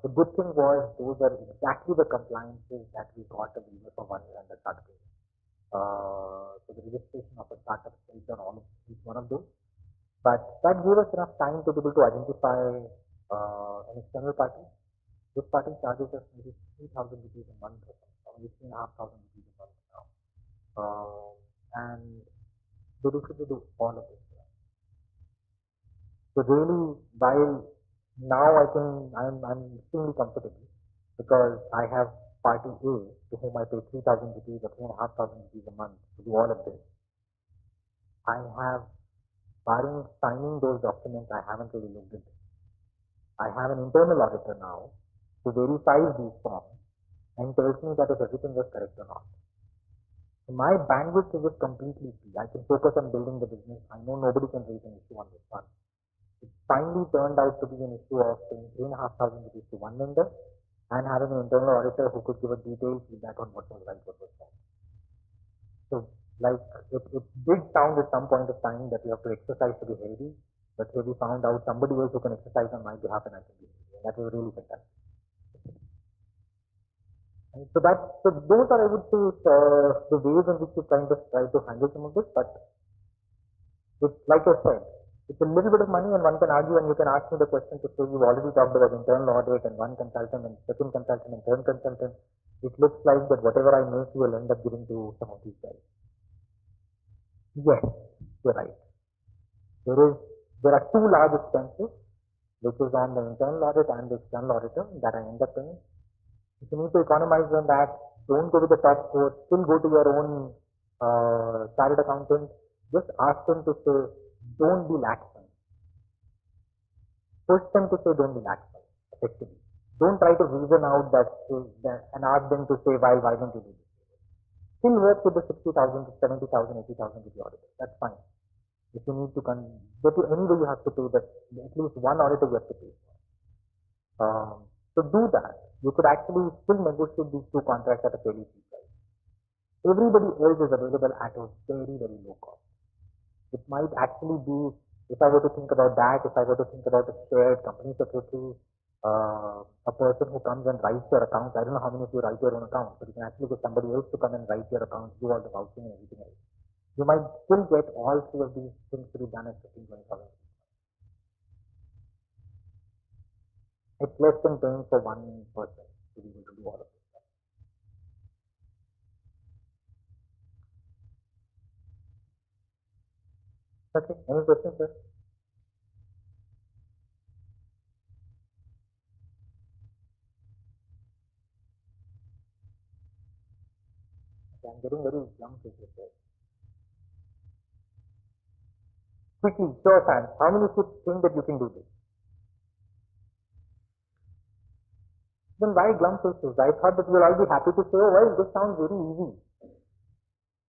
The good thing was those are exactly the compliances that we got a visa for 1 year under startup. So the registration of a startup based on all of each one of those. But that gave us enough time to be able to identify an external party. This party charges us maybe 3,000 rupees a month or something, 3,500 rupees a month now. And they basically do all of this. So really, while now I'm extremely comfortable because I have party A to whom I pay 3,000 rupees or 3,500 rupees a month to do all of this. I have, barring signing those documents, I haven't really looked at it. I have an internal auditor now who verifies these forms and tells me that if everything is correct or not. So my bandwidth is just completely free. I can focus on building the business. I know nobody can raise an issue on this one. It finally turned out to be an issue of paying 3,500 rupees to one vendor and having an internal auditor who could give a detailed feedback on what was right, what was wrong. So, like, it did sound at some point of time that you have to exercise to be healthy, but here we found out somebody else who can exercise on my behalf and I can be healthy. And that was really fantastic. And so those are, I would say, the ways in which you kind of try to handle some of this, but it's like I said, it's a little bit of money and one can argue and you can ask me the question to say you've already talked about internal audit and one consultant and second consultant and third consultant. It looks like that whatever I make you will end up giving to some of these guys. Yes, you're right. There are two large expenses, which is on the internal audit and the external auditor that I end up paying. If you need to economize on that, don't go to the top four, still go to your own chartered accountant. Just ask them to say, don't be laxing. Push them to say, don't be laxing, effectively. Don't try to reason out that and ask them to say, why don't you do this? Still work with the 60,000 to 70,000, 80,000 with the auditor. That's fine. If you need to get to anyway, you have to pay that, at least one auditor you have to pay. So do that. You could actually still negotiate these two contracts at a fairly cheap price. Everybody else is available at a very, very low cost. It might actually be, if I were to think about that, if I were to think about a shared company secretary, a person who comes and writes your account. I don't know how many of you write your own account, but you can actually get somebody else to come and write your account, do all the vouching and everything else. You might still get all three of these things to be done at 15,000-20,000. It's less than paying for one person to be able to do all of this stuff. Okay, any questions, sir? Okay, I'm getting very young people here. Quickly, show of hands. How many of you think that you can do this? Then why glum faces? I thought that you will all be happy to say, oh, well, this sounds very easy.